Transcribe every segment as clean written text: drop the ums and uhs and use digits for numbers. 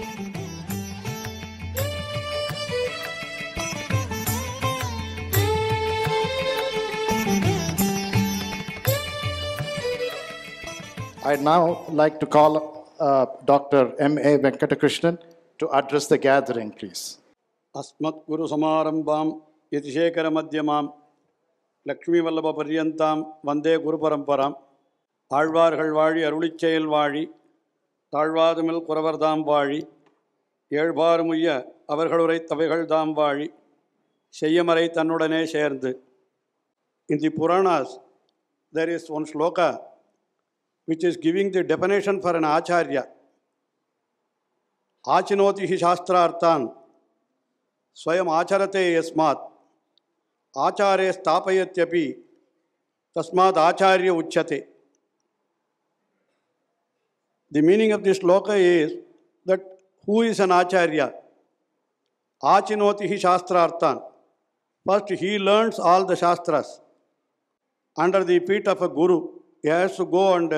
I'd now like to call Dr. M.A. Venkatakrishnan to address the gathering, please. Asmat Guru Samarambam Yatishekara Madhyamam Lakshmi Vallabha Paryantam Vande Guru Paramparam Alvargal Vali Arulichayil Vali Talvadamil Kuravardam Vali Yelbar Muya Avargalurai Tavegal Dam Vali Sheyamarai Tanudane Shernd. In the Puranas, there is one sloka which is giving the definition for an acharya. Achinoti hi shastrarthan swayam acharate yasmat achare stapayatyapi tasmat acharya uchyate. The meaning of this sloka is that who is an acharya? Achinoti hi shastrarthan. First, he learns all the shastras under the feet of a guru. He has to go and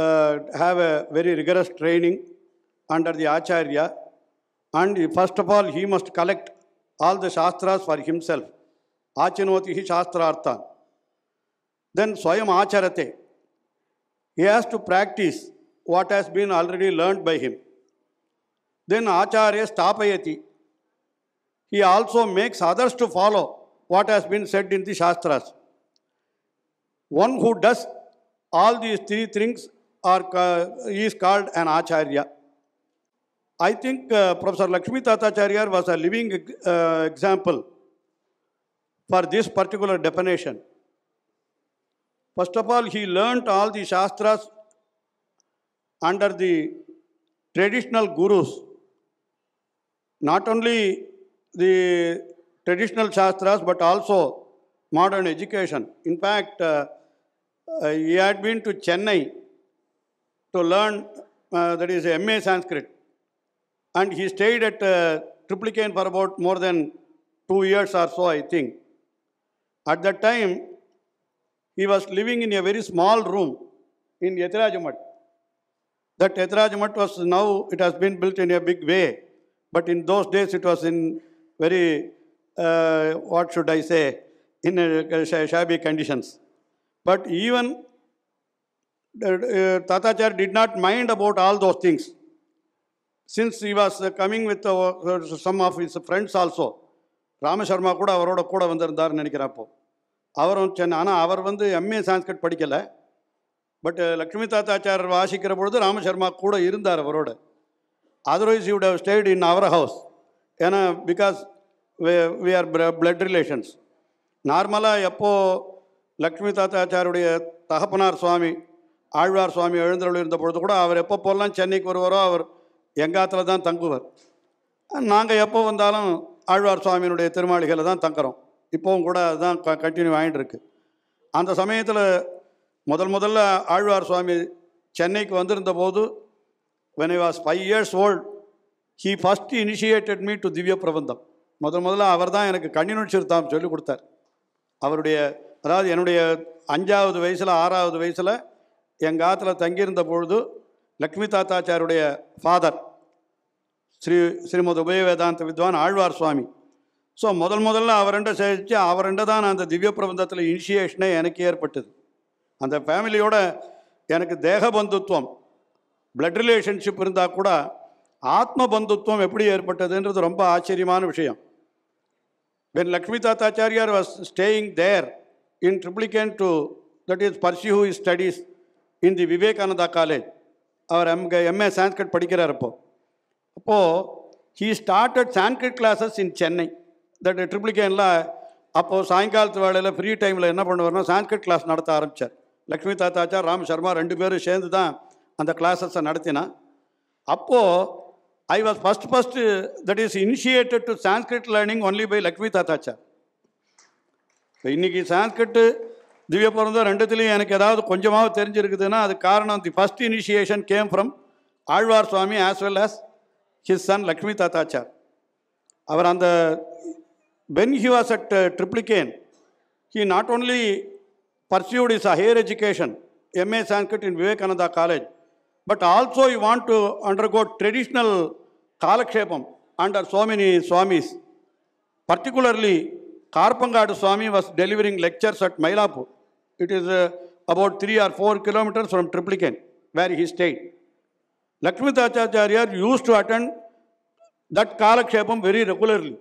have a very rigorous training under the acharya. And first of all, he must collect all the shastras for himself. Achinoti hi shastrarthan. Then swayam acharate. He has to practice what has been already learned by him. Then acharya stapayati. He also makes others to follow what has been said in the shastras. One who does all these three things is called an acharya. I think Professor Lakshmi Tatacharya was a living example for this particular definition. First of all, he learnt all the shastras under the traditional gurus. Not only the traditional shastras, but also modern education. In fact, he had been to Chennai to learn, that is MA Sanskrit. And he stayed at Triplicane for about more than 2 years or so, I think. At that time, he was living in a very small room in Yatirajamat. That Yatirajamat was now, it has been built in a big way. But in those days, it was in very, what should I say, in shabby conditions. But even Tatacharya did not mind about all those things. Since he was coming with some of his friends also, Rama Sharma kuda avaroda kuda vandirundar nenikkirappo. Avarum Chennai, ana avar vandu MA Sanskrit padikala. But Lakshmi Tatacharya vaasikkira poludhu Rama Sharma kuda irundar avaroda. Otherwise he would have stayed in our house. Because we are blood relations. Normally, எப்போ லக்ஷ்மி தாத்தாச்சாருடைய தகப்பனார் சுவாமி ஆழ்வார் சுவாமி எழுந்தருள் இருந்த பொழுது கூட அவர் எப்போ போகலாம் சென்னைக்கு வருவாரோ அவர் எங்காத்தில் தான் தங்குவார். நாங்கள் எப்போ வந்தாலும் ஆழ்வார் சுவாமியினுடைய திருமாளிகையில் தான் தங்குறோம். இப்போவும் கூட அதுதான் கண்டினியூ ஆகிட்டு இருக்கு. அந்த சமயத்தில் முதல்ல ஆழ்வார் சுவாமி சென்னைக்கு வந்திருந்த போது, when I was 5 years old, he first initiated me to Divya Prabandham. முதல்ல அவர் தான் எனக்கு கண்ணினுள் சிறுத்தாம் சொல்லிக் கொடுத்தார். அவருடைய, அதாவது என்னுடைய 5வது வயசில் 6வது வயசில் எங்கள் ஆற்றுல தங்கியிருந்த பொழுது லக்ஷ்மி தாத்தாச்சாருடைய ஃபாதர் ஸ்ரீமத் உபய வேதாந்த வித்வான் ஆழ்வார் சுவாமி. ஸோ முதல்ல அவரெண்ட சேர்த்து அவரெண்ட தான் அந்த திவ்ய பிரபந்தத்தில் இனிஷியேஷனே எனக்கு ஏற்பட்டது. அந்த ஃபேமிலியோட எனக்கு தேக பந்துத்துவம், பிளட் ரிலேஷன்ஷிப் இருந்தால் கூட ஆத்ம பந்துத்துவம் எப்படி ஏற்பட்டதுன்றது ரொம்ப ஆச்சரியமான விஷயம். When Lakshmi Tatacharya was staying there in Triplicane to, that is, pursue his studies in the Vivekananda College, our MA Sanskrit படிக்கிறார் அப்போ he started Sanskrit classes in Chennai. That Triplicaneல அப்போ சாயங்காலத்து வேளையில் ஃப்ரீ டைமில் என்ன பண்ணுவார்னா சான்ஸ்கிரிட் கிளாஸ் நடத்த ஆரம்பித்தார். லக்ஷ்மி தாத்தாச்சார், ராம் சர்மா 2 பேரும் சேர்ந்து தான் அந்த கிளாஸஸை நடத்தினா. அப்போது I was first, that is, initiated to Sanskrit learning only by Lakshmi Tatacharya. இன்னைக்கு சான்ஸ்கிரிட் திவ்ய பிரபந்தம் ரெண்டுத்துலேயும் எனக்கு ஏதாவது கொஞ்சமாவது தெரிஞ்சிருக்குதுன்னா அது காரணம், the first initiation came from Alwar Swami as well as his son Lakshmi Tatacharya. அவர் அந்த when he was at Triplicane, he not only pursued his higher education, MA Sanskrit in Vivekananda College, but also you want to undergo traditional kalakshepam under so many Swamis. Particularly, Karpangadu Swami was delivering lectures at Mailapur. It is about 3 or 4 kilometers from Triplicane, where he stayed. Lakshmitacharya used to attend that Kalakshepam very regularly.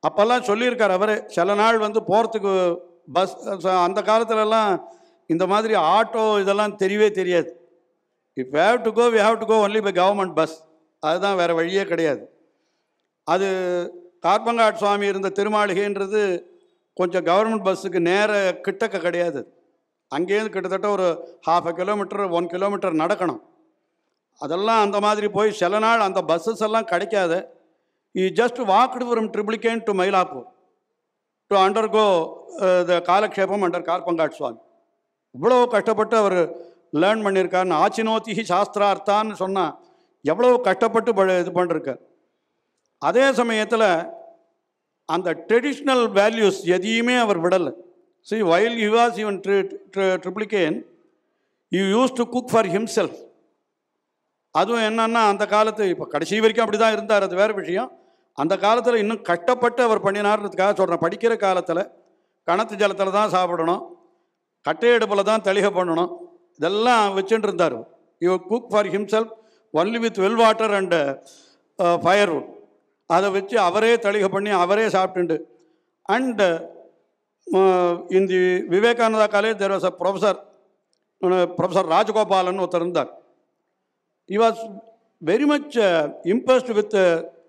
அப்போல்லாம் சொல்லியிருக்கார் அவரே, சில நாள் வந்து போகிறதுக்கு bus, அந்த காலத்துலலாம் இந்த மாதிரி ஆட்டோ இதெல்லாம் தெரியவே தெரியாது. If have to go we have to go only by government bus, அதுதான் வேறு வழியே கிடையாது. அது கார்பங்காட் சுவாமி இருந்த திருமாளிகைன்றது கொஞ்சம் கவர்மெண்ட் பஸ்ஸுக்கு நேர கிட்டக்க கிடையாது. அங்கேருந்து கிட்டத்தட்ட ஒரு 1/2 கிலோமீட்டர் 1 கிலோமீட்டர் நடக்கணும். அதெல்லாம் அந்த மாதிரி போய் சில நாள் அந்த பஸ்ஸஸ் எல்லாம் கிடைக்காது. He just walked from Triplicane to Mailapur to undergo the Kalakshepam under Karpangad Swami. இவ்வளோ கஷ்டப்பட்டு அவர் லேர்ன் பண்ணியிருக்காருன்னு ஆச்சினோத்தி சாஸ்திரார்த்தான்னு சொன்னால் எவ்வளோ கஷ்டப்பட்டு இது பண்ணிருக்கார். அதே சமயத்தில் அந்த ட்ரெடிஷ்னல் வேல்யூஸ் எதையுமே அவர் விடலை. See, while he was even Triplicane, he used to cook for himself. அதுவும் என்னன்னா அந்த காலத்து, இப்போ கடைசி வரைக்கும் அப்படி தான் இருந்தார், அது வேறு விஷயம். அந்த காலத்தில் இன்னும் கஷ்டப்பட்டு அவர் பண்ணினார்ன்றதுக்காக சொல்கிறேன். படிக்கிற காலத்தில் கணத்து ஜலத்தில் தான் சாப்பிடணும், கட்டை அடுப்பில் தான் தளிகை பண்ணணும், இதெல்லாம் வச்சுட்டு இருந்தார். You cook for himself only with well water and firewood. அதை வச்சு அவரே தளிகை பண்ணி அவரே சாப்பிட்டுண்டு. And in the Vivekananda college there was a professor Rajagopalan ஒருத்தர் இருந்தார். He was very much impressed with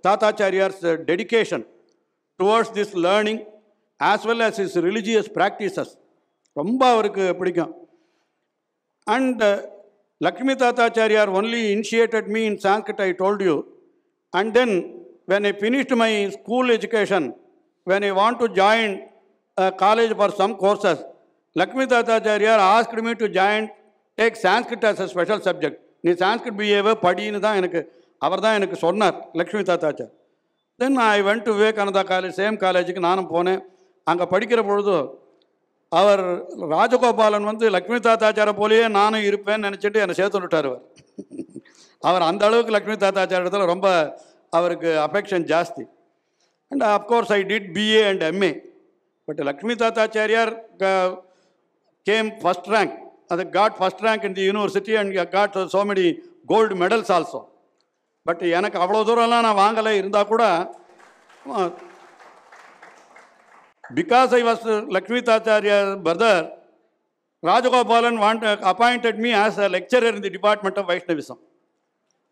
Tatacharya's dedication towards this learning as well as his religious practices. ரொம்ப அவருக்கு பிடிக்கும். And Lakshmi Tatacharya only initiated me in Sanskrit, I told you. And then when I finished my school education, when I want to join a college for some courses, Lakshmi Tatacharya asked me to take Sanskrit as a special subject. நீ சான்ஸ்கிரிட் பிஏவை படின்னு தான் அவர் தான் எனக்கு சொன்னார், Lakshmi Tatachar. Then I went to Vivekananda college, same காலேஜுக்கு நானும் போனேன். அங்கே படிக்கிற பொழுது அவர் ராஜகோபாலன் வந்து லக்ஷ்மி தாத்தாச்சாரை போலேயே நானும் இருப்பேன்னு நினச்சிட்டு என்னை சேர்த்து விட்டார். அவர் அந்த அளவுக்கு லக்ஷ்மி தாத்தாச்சாரத்தில் ரொம்ப அவருக்கு அஃபெக்ஷன் ஜாஸ்தி. And of course I did BA and MA. But Lakshmi Tatachariar came first rank. They got first rank in the university and got so many gold medals also. But எனக்கு அவ்வளோ தூரம்லாம் நான் வாங்கலை. இருந்தால் கூட because I was Lakshmi Tatacharya's brother, Rajagopalan appointed me as a lecturer in the department of Vaishnavism.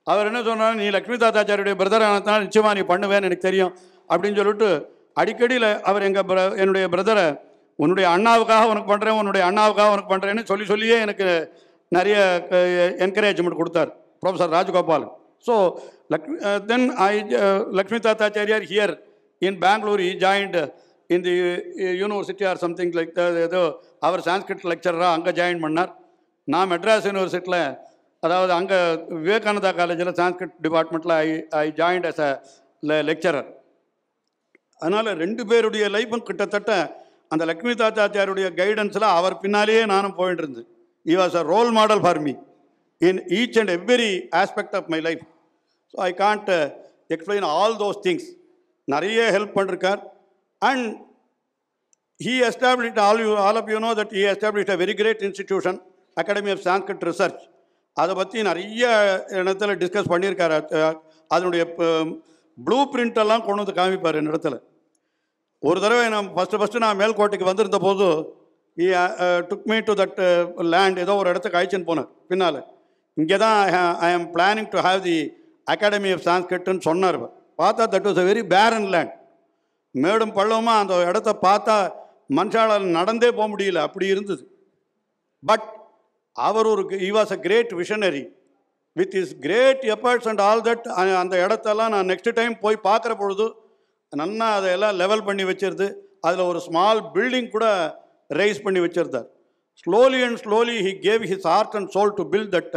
அவர் என்ன சொன்னார், நீ Lakshmi தாத்தாச்சாரியுடைய brother ஆனதுனால நிச்சயமாக நீ பண்ணுவேன்னு எனக்கு தெரியும் அப்படின்னு சொல்லிட்டு அடிக்கடியில் அவர் என்னுடைய பிரதரை உன்னுடைய அண்ணாவுக்காக உனக்கு பண்ணுறேன், உன்னுடைய அண்ணாவுக்காக உனக்கு பண்ணுறேன்னு சொல்லியே எனக்கு நிறைய என்கரேஜ்மெண்ட் கொடுத்தார் professor Rajagopalan. So then Lakshmi Tatacharya here in Bangalore, he joined in the university or something like that. ஏதோ அவர் சான்ஸ்கிரிட் லெக்சராக அங்கே ஜாயின் பண்ணார். நான் மெட்ராஸ் யூனிவர்சிட்டியில், அதாவது அங்கே விவேகானந்தா காலேஜில் சான்ஸ்கிரிட் டிபார்ட்மெண்ட்டில் I joined as a lecturer. அதனால் 2 பேருடைய லைஃப்பும் கிட்டத்தட்ட அந்த லக்ஷ்மி தாத்தாச்சாரியுடைய கைடன்ஸில் அவர் பின்னாலேயே நானும் போயிட்டு இருந்தேன். He was a role model for me in each and every aspect of my life. So I can't explain all those things. நிறைய ஹெல்ப் பண்ணிருக்கார். And he established, all of you know that he established a very great institution, Academy of Sanskrit Research. அதை பற்றி நிறைய இடத்துல discuss பண்ணியிருக்காரு. அதனுடைய blue பிரிண்டெல்லாம் கொண்டு வந்து காமிப்பார் என் இடத்துல. ஒரு தடவை நான் ஃபஸ்ட்டு நான் மேல்கோட்டைக்கு வந்திருந்த போது took me to that land, ஏதோ ஒரு இடத்துக்கு அழைச்சின்னு போனார். பின்னால் இங்கே தான் I am planning to have the academy of சான்ஸ்கிரிட்னு சொன்னார். பார்த்தா that was a very barren land. மேடும் பள்ளமாக அந்த இடத்த பார்த்தா மனுஷால் நடந்தே போக முடியல, அப்படி இருந்தது. பட் அவர் he was a great visionary with his great efforts and all that. அந்த இடத்தெல்லாம் நான் நெக்ஸ்ட் டைம் போய் பார்க்குற பொழுது நன்னா அதையெல்லாம் லெவல் பண்ணி வச்சிருது. அதில் ஒரு ஸ்மால் பில்டிங் கூட ரைஸ் பண்ணி வச்சிருந்தார். Slowly and slowly he gave his heart and soul to build that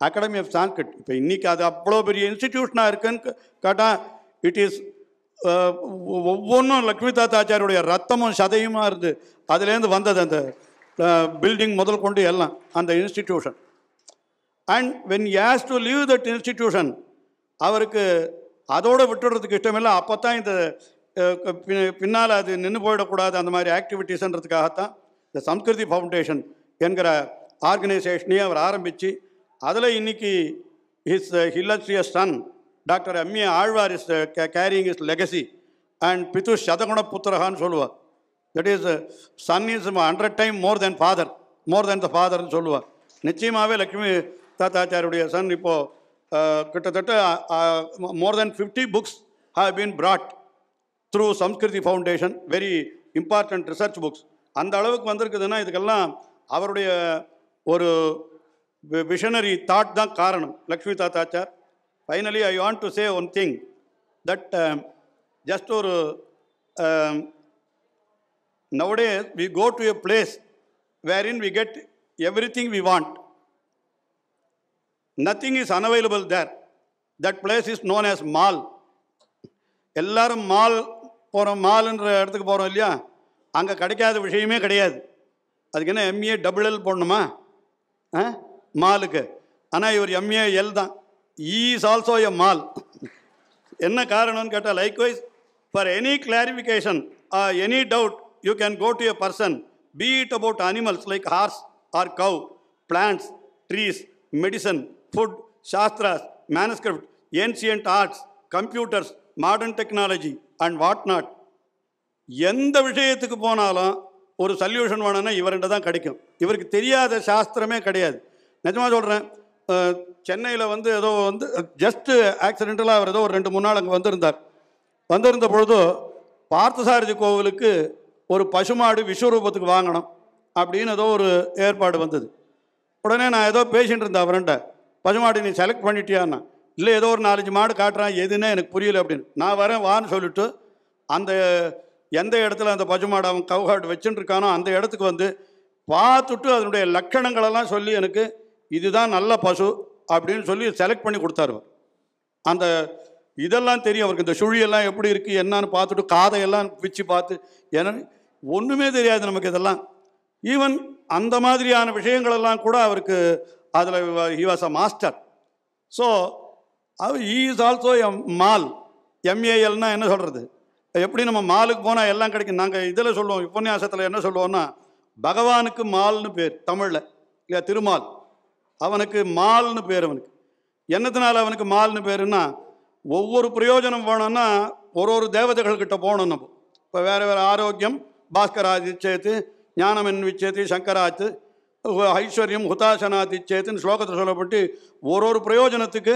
academy of Sanskrit. இப்போ இன்றைக்கி அது அவ்வளோ பெரிய இன்ஸ்டிடியூஷனாக இருக்குன்னு கேட்டால் இட் இஸ் ஒவ்வொன்றும் லக்ஷ்மி தாத்தாச்சாரியுடைய ரத்தமும் சதையுமா இருந்து அதுலேருந்து வந்தது அந்த பில்டிங் முதல் கொண்டு எல்லாம் அந்த institution. And when he has to leave that institution, அவருக்கு அதோடு விட்டுறதுக்கு இஷ்டமில்லை. அப்போ தான் இந்த பின்னால் அது நின்று போயிடக்கூடாது அந்த மாதிரி ஆக்டிவிட்டீஸ்ன்றதுக்காகத்தான் இந்த சம்ஸ்கிருதி ஃபவுண்டேஷன் என்கிற ஆர்கனைசேஷனையே அவர் ஆரம்பித்து அதில் இன்னைக்கு his illustrious son, Dr. M.A. Alvar is carrying his legacy. And Pitu Shadaguna Putrahan Solva. That is, son is 100 times more than the father in Solva. Nichimave Lakshmi Tatacharya son, more than 50 books have been brought through Samskriti Foundation, very important research books. அந்த அளவுக்கு வந்திருக்குதுன்னா இதுக்கெல்லாம் அவருடைய ஒரு visionary thought தான் காரணம், Lakshmi தாத்தாச்சார். Finally, I want to say one thing, that just ஒரு nowadays we go to a place wherein we get everything we want. Nothing is unavailable there. That place is known as mall. எல்லாரும் mall போகிறோம், மால்ன்ற இடத்துக்கு போகிறோம் இல்லையா, அங்கே கிடைக்காத விஷயமே கிடையாது. அதுக்கு என்ன MA double போடணுமா மாலுக்கு? ஆனால் இவர் MAL தான். Is also a mall. என்ன காரணம்னு கேட்டால், likewise for any clarification or any doubt you can go to a person, be it about animals like horse or cow, plants, trees, medicine, food, shastras, manuscript, ancient arts, computers, modern technology and what not. எந்த விஷயத்துக்கு போனாலும் ஒரு solution வேணும்னா இவர்கிட்ட தான் கிடைக்கும். இவருக்கு தெரியாத சாஸ்திரமே கிடையாது. நிஜமாக சொல்கிறேன், சென்னையில் ஏதோ ஜஸ்ட்டு ஆக்சிடென்டலாக அவர் ஏதோ ஒரு 2-3 நாள் அங்கே வந்திருந்த பொழுது பார்த்தசாரதி கோவிலுக்கு ஒரு பசுமாடு விஸ்வரூபத்துக்கு வாங்கணும் அப்படின்னு ஏதோ ஒரு ஏற்பாடு வந்தது. உடனே நான் ஏதோ பேசிகிட்டு இருந்தேன் அவர்கிட்ட, பசுமாடு நீ செலக்ட் பண்ணிட்டியான்னா, இல்லை ஏதோ ஒரு 4-5 மாடு காட்டுறான், எதுன்னே எனக்கு புரியல அப்படின்னு. நான் வரேன் வான்னு சொல்லிவிட்டு அந்த எந்த இடத்துல அந்த பசுமாடு அவன் கவுகாடு வச்சுட்டு இருக்கானோ அந்த இடத்துக்கு பார்த்துட்டு அதனுடைய லட்சணங்களெல்லாம் சொல்லி எனக்கு இதுதான் நல்ல பசு அப்படின்னு சொல்லி செலக்ட் பண்ணி கொடுத்தாரு. அந்த இதெல்லாம் தெரியும் அவருக்கு, இந்த சுழியெல்லாம் எப்படி இருக்குது என்னன்னு பார்த்துட்டு காதையெல்லாம் பிச்சு பார்த்து, ஏன்னா ஒன்றுமே தெரியாது நமக்கு இதெல்லாம். ஈவன் அந்த மாதிரியான விஷயங்களெல்லாம் கூட அவருக்கு அதில் he was a master. So he is also a MAL. MALனா என்ன சொல்கிறது, எப்படி நம்ம மாலுக்கு போனால் எல்லாம் கிடைக்கும். நாங்கள் இதில் சொல்லுவோம், உபன்யாசத்தில் என்ன சொல்லுவோம்னா, பகவானுக்கு மால்னு பேர் தமிழில் இல்லையா, திருமால். அவனுக்கு மால்னு பேர். அவனுக்கு என்னத்தினால அவனுக்கு மால்னு பேருன்னா, ஒவ்வொரு பிரயோஜனம் போனோன்னா ஒரு தேவதைகள்கிட்ட போகணும் நம்ம. இப்போ வேறு ஆரோக்கியம் பாஸ்கராதிச்சேத்து, ஞானமென் விச்சேத்து, சங்கராத்து, ஐஸ்வர்யம் ஹுதாசனாதிச்சேத்துன்னு ஸ்லோகத்தில் சொல்லப்பட்டு ஒரு பிரயோஜனத்துக்கு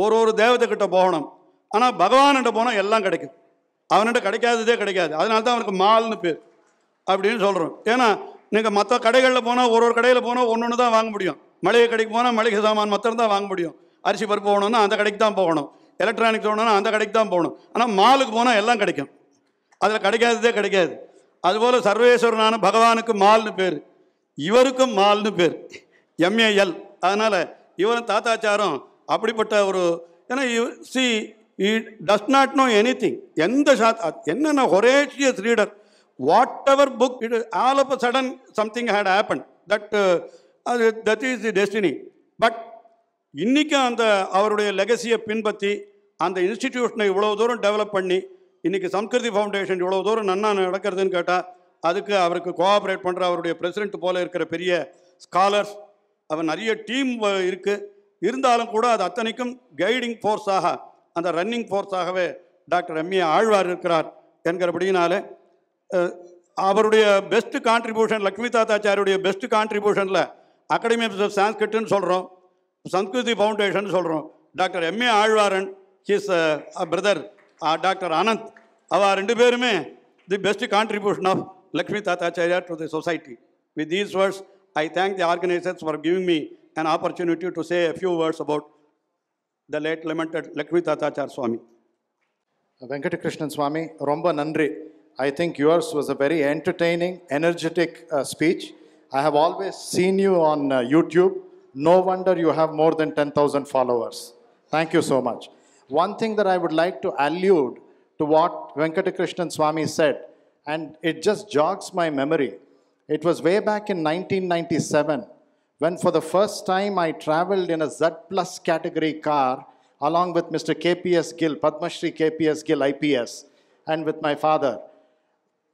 ஒரு தேவதைகிட்ட போகணும். ஆனால் பகவான்கிட்ட போனால் எல்லாம் கிடைக்கும், அவன்கிட்ட கிடைக்காததே கிடைக்காது. அதனால தான் அவனுக்கு மால்னு பேர் அப்படின்னு சொல்கிறோம். ஏன்னா நீங்கள் மற்ற கடைகளில் போனால் ஒரு கடையில் போனால் ஒன்று தான் வாங்க முடியும். மளிகை கடைக்கு போனால் மளிகை சாமான் மற்றம் தான் வாங்க முடியும். அரிசி பருப்பு போகணுன்னா அந்த கடைக்கு தான் போகணும், எலக்ட்ரானிக்ஸ் போகணுன்னா அந்த கடைக்கு தான் போகணும். ஆனால் மாலுக்கு போனால் எல்லாம் கிடைக்கும், அதில் கிடைக்காததே கிடைக்காது. அதுபோல் சர்வேஸ்வரனான பகவானுக்கு மால்னு பேர், இவருக்கும் மால்னு பேர், MAL. அதனால் இவரும் தாத்தாச்சாரம் அப்படிப்பட்ட ஒரு, ஏன்னா he does not know anything. எந்த என்னென்ன voracious reader, whatever book, it all of a sudden something had happened, that is the destiny. But இன்றைக்கும் அந்த அவருடைய லெகசியை பின்பற்றி அந்த இன்ஸ்டிடியூஷனை இவ்வளோ தூரம் டெவலப் பண்ணி இன்றைக்கி சம்ஸ்கிருதி ஃபவுண்டேஷன் இவ்வளோ தூரம் நன்னா நடக்கிறதுன்னு கேட்டால் அதுக்கு அவருக்கு கோஆப்ரேட் பண்ணுற அவருடைய பிரசிடென்ட் போல் இருக்கிற பெரிய ஸ்காலர்ஸ், அவன் நிறைய டீம் இருக்குது. இருந்தாலும் கூட அது அத்தனைக்கும் கைடிங் ஃபோர்ஸாக, அந்த ரன்னிங் ஃபோர்ஸாகவே டாக்டர் M.A. ஆழ்வார் இருக்கிறார் என்கிறபடினாலே அவருடைய பெஸ்ட் கான்ட்ரிபியூஷன், லக்ஷ்மி தாத்தாச்சாரியுடைய பெஸ்ட் கான்ட்ரிபியூஷனில் அகாடமி ஆஃப் சான்ஸ்கிரிட்னு சொல்கிறோம், சம்ஸ்கிருதி ஃபவுண்டேஷன் சொல்கிறோம். Doctor M.A. Alwaran, his brother doctor Anand, அவ 2 பேருமே the best contribution of Lakshmi Tatacharya to the society. With these words I thank the organisers for giving me an opportunity to say a few words about the late lamented Lakshmi Tathachar Swami. Venkatakrishnan Swami, romba nandri. I think yours was a very entertaining, energetic speech. I have always seen you on YouTube. No wonder you have more than 10,000 followers. Thank you so much. One thing that I would like to allude to what Venkatakrishnan Swami said, and it just jogs my memory. It was way back in 1997 when for the first time I traveled in a Z Plus category car along with Mr. KPS Gill, Padma Shri KPS Gill IPS, and with my father.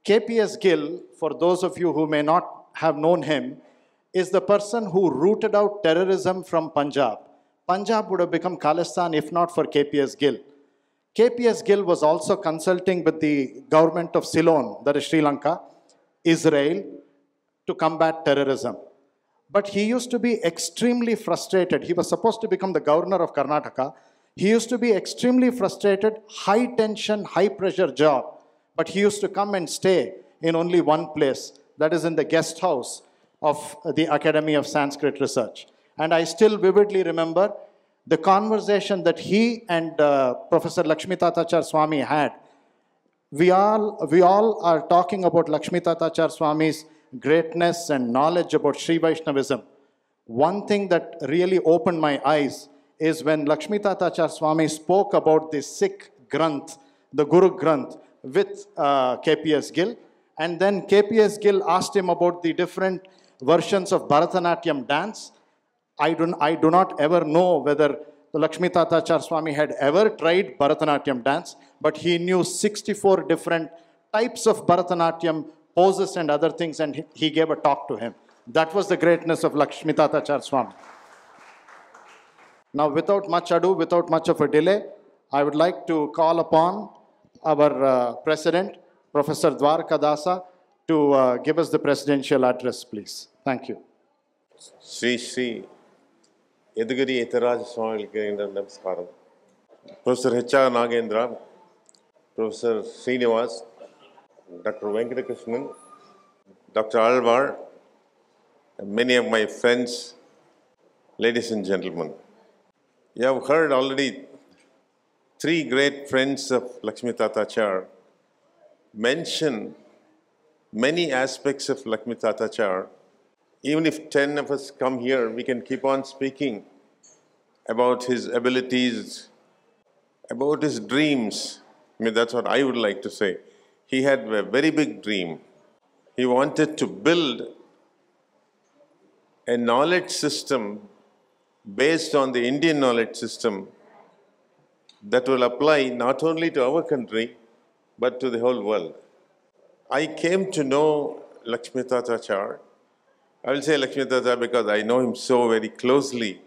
KPS Gill, for those of you who may not have known him, is the person who rooted out terrorism from Punjab. Punjab would have become Khalistan if not for KPS Gill. KPS Gill was also consulting with the government of Ceylon, that is Sri Lanka, Israel, to combat terrorism. But he used to be extremely frustrated. He was supposed to become the governor of Karnataka. He used to be extremely frustrated, high tension, high pressure job. But he used to come and stay in only one place, that is in the guest house of the Academy of Sanskrit Research. And I still vividly remember the conversation that he and Professor Lakshmi Tatachar Swami had. We all are talking about Lakshmi Tatachar Swami's greatness and knowledge about Sri Vaishnavism. One thing that really opened my eyes is when Lakshmi Tatachar Swami spoke about the Sikh Granth, the Guru Granth, with KPS Gill. And then KPS Gill asked him about the different versions of Bharatanatyam dance. I do not ever know whether the Lakshmi Tatachar Swami had ever tried Bharatanatyam dance, but he knew 64 different types of Bharatanatyam poses and other things, and he gave a talk to him. That was the greatness of Lakshmi Tatachar Swami. Now, without much ado, without much of a delay, I would like to call upon our President, Professor Dwarka Dasa, to give us the presidential address, please. Thank you. Sri Yadagiri Ethiraj Swami Namaskaram. Professor H.R. Nagendra, Professor Srinivas, Dr. Venkatakrishnan, Dr. Alvar, and many of my friends, ladies and gentlemen. You have heard already three great friends of Lakshmi Tatachar mention many aspects of Lakshmi Tatachar. Even if 10 of us come here, we can keep on speaking about his abilities, about his dreams. I mean, that's what I would like to say. He had a very big dream. He wanted to build a knowledge system based on the Indian knowledge system that will apply not only to our country, but to the whole world. I came to know Lakshmi Tatachar. I will say Lakshmi Tatachar because I know him so very closely.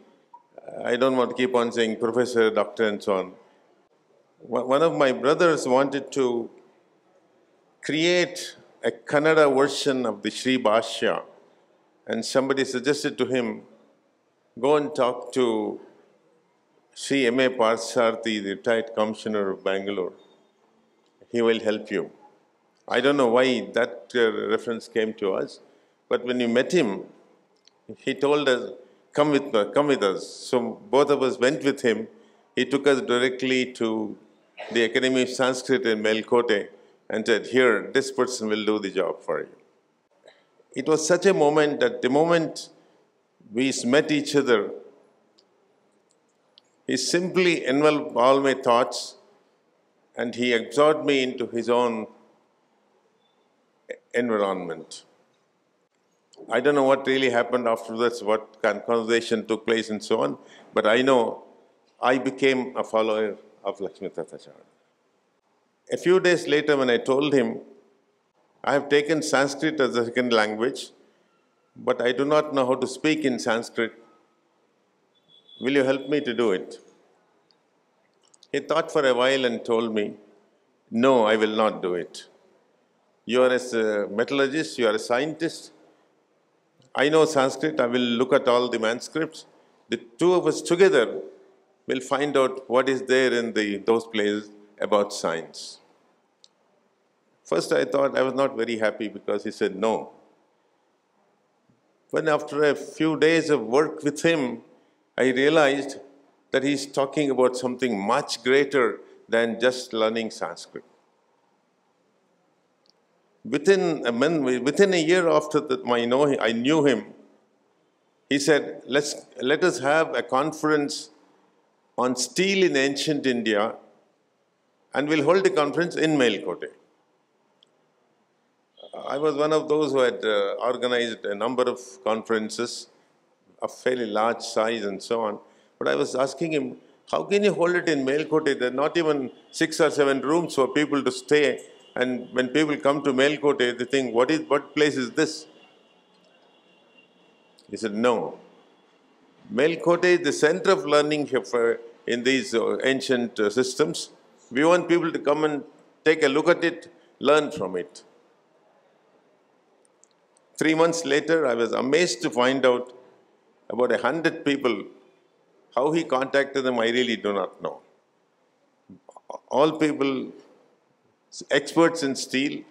I don't want to keep on saying professor, doctor, and so on. One of my brothers wanted to create a Kannada version of the Sri Bhashya, and somebody suggested to him, go and talk to Sri M.A. Parsarthi, the retired commissioner of Bangalore. He will help you. I don't know why that reference came to us, but when we met him, he told us, come with us. So both of us went with him. He took us directly to the Academy of Sanskrit in Melkote and said, here, this person will do the job for you. It was such a moment that the moment we met each other, he simply enveloped all my thoughts and he absorbed me into his own environment. I don't know what really happened afterwards, what kind of conversation took place and so on, but I know I became a follower of Lakshmi Tatachar. A few days later when I told him, I have taken Sanskrit as a second language, but I do not know how to speak in Sanskrit. Will you help me to do it? He thought for a while and told me, no, I will not do it. You are a metallurgist, you are a scientist. I know Sanskrit, I will look at all the manuscripts. The two of us together will find out what is there in those places about science. First I thought I was not very happy because he said no. When after a few days of work with him, I realized that he's talking about something much greater than just learning Sanskrit. Within a year after that I knew him, he said, let us have a conference on steel in ancient India, and we'll hold a conference in Melkote. I was one of those who had organized a number of conferences, of fairly large size and so on. But I was asking him, how can you hold it in Melkote? There are not even 6 or 7 rooms for people to stay. And when people come to Melkote, they think, what place is this? He said, no. Melkote is the center of learning in these ancient systems. We want people to come and take a look at it, learn from it. 3 months later, I was amazed to find out about 100 people. How he contacted them, I really do not know. All people, experts in steel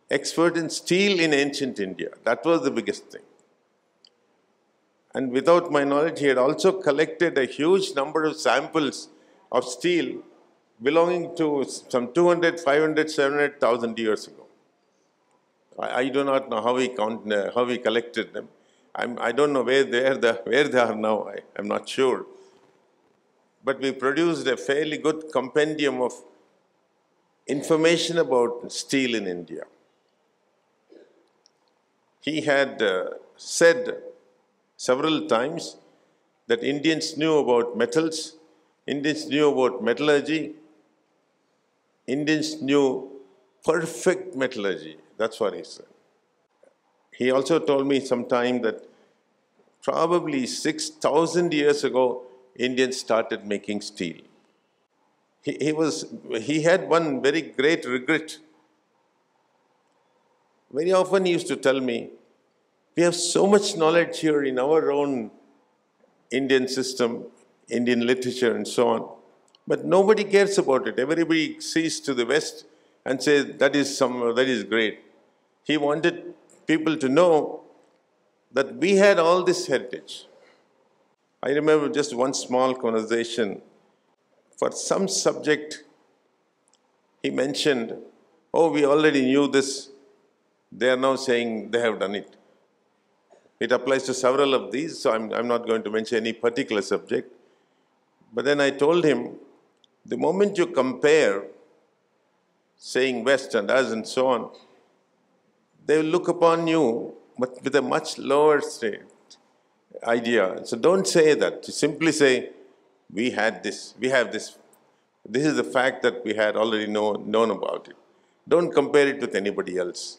in ancient India. That was the biggest thing. And without my knowledge, he had also collected a huge number of samples of steel belonging to some 200, 500, 700,000 years ago. I do not know how he collected them. I don't know where they are now. I'm not sure. But we produced a fairly good compendium of information about steel in India. He had said several times that Indians knew about metals, Indians knew about metallurgy, Indians knew perfect metallurgy. That's what he said. He also told me sometime that probably 6,000 years ago, Indians started making steel. He had one very great regret. Very often he used to tell me, we have so much knowledge here in our own Indian system, Indian literature and so on, but nobody cares about it. Everybody sees to the West and says, that is great. He wanted people to know that we had all this heritage. I remember just one small conversation. For some subject, he mentioned, oh, we already knew this. They are now saying they have done it. It applies to several of these, so I'm not going to mention any particular subject. But then I told him, the moment you compare, saying West and us and so on, they will look upon you but with a much lower idea. So don't say that. Simply say, we had this, we have this. This is the fact that we had already known about it. Don't compare it with anybody else.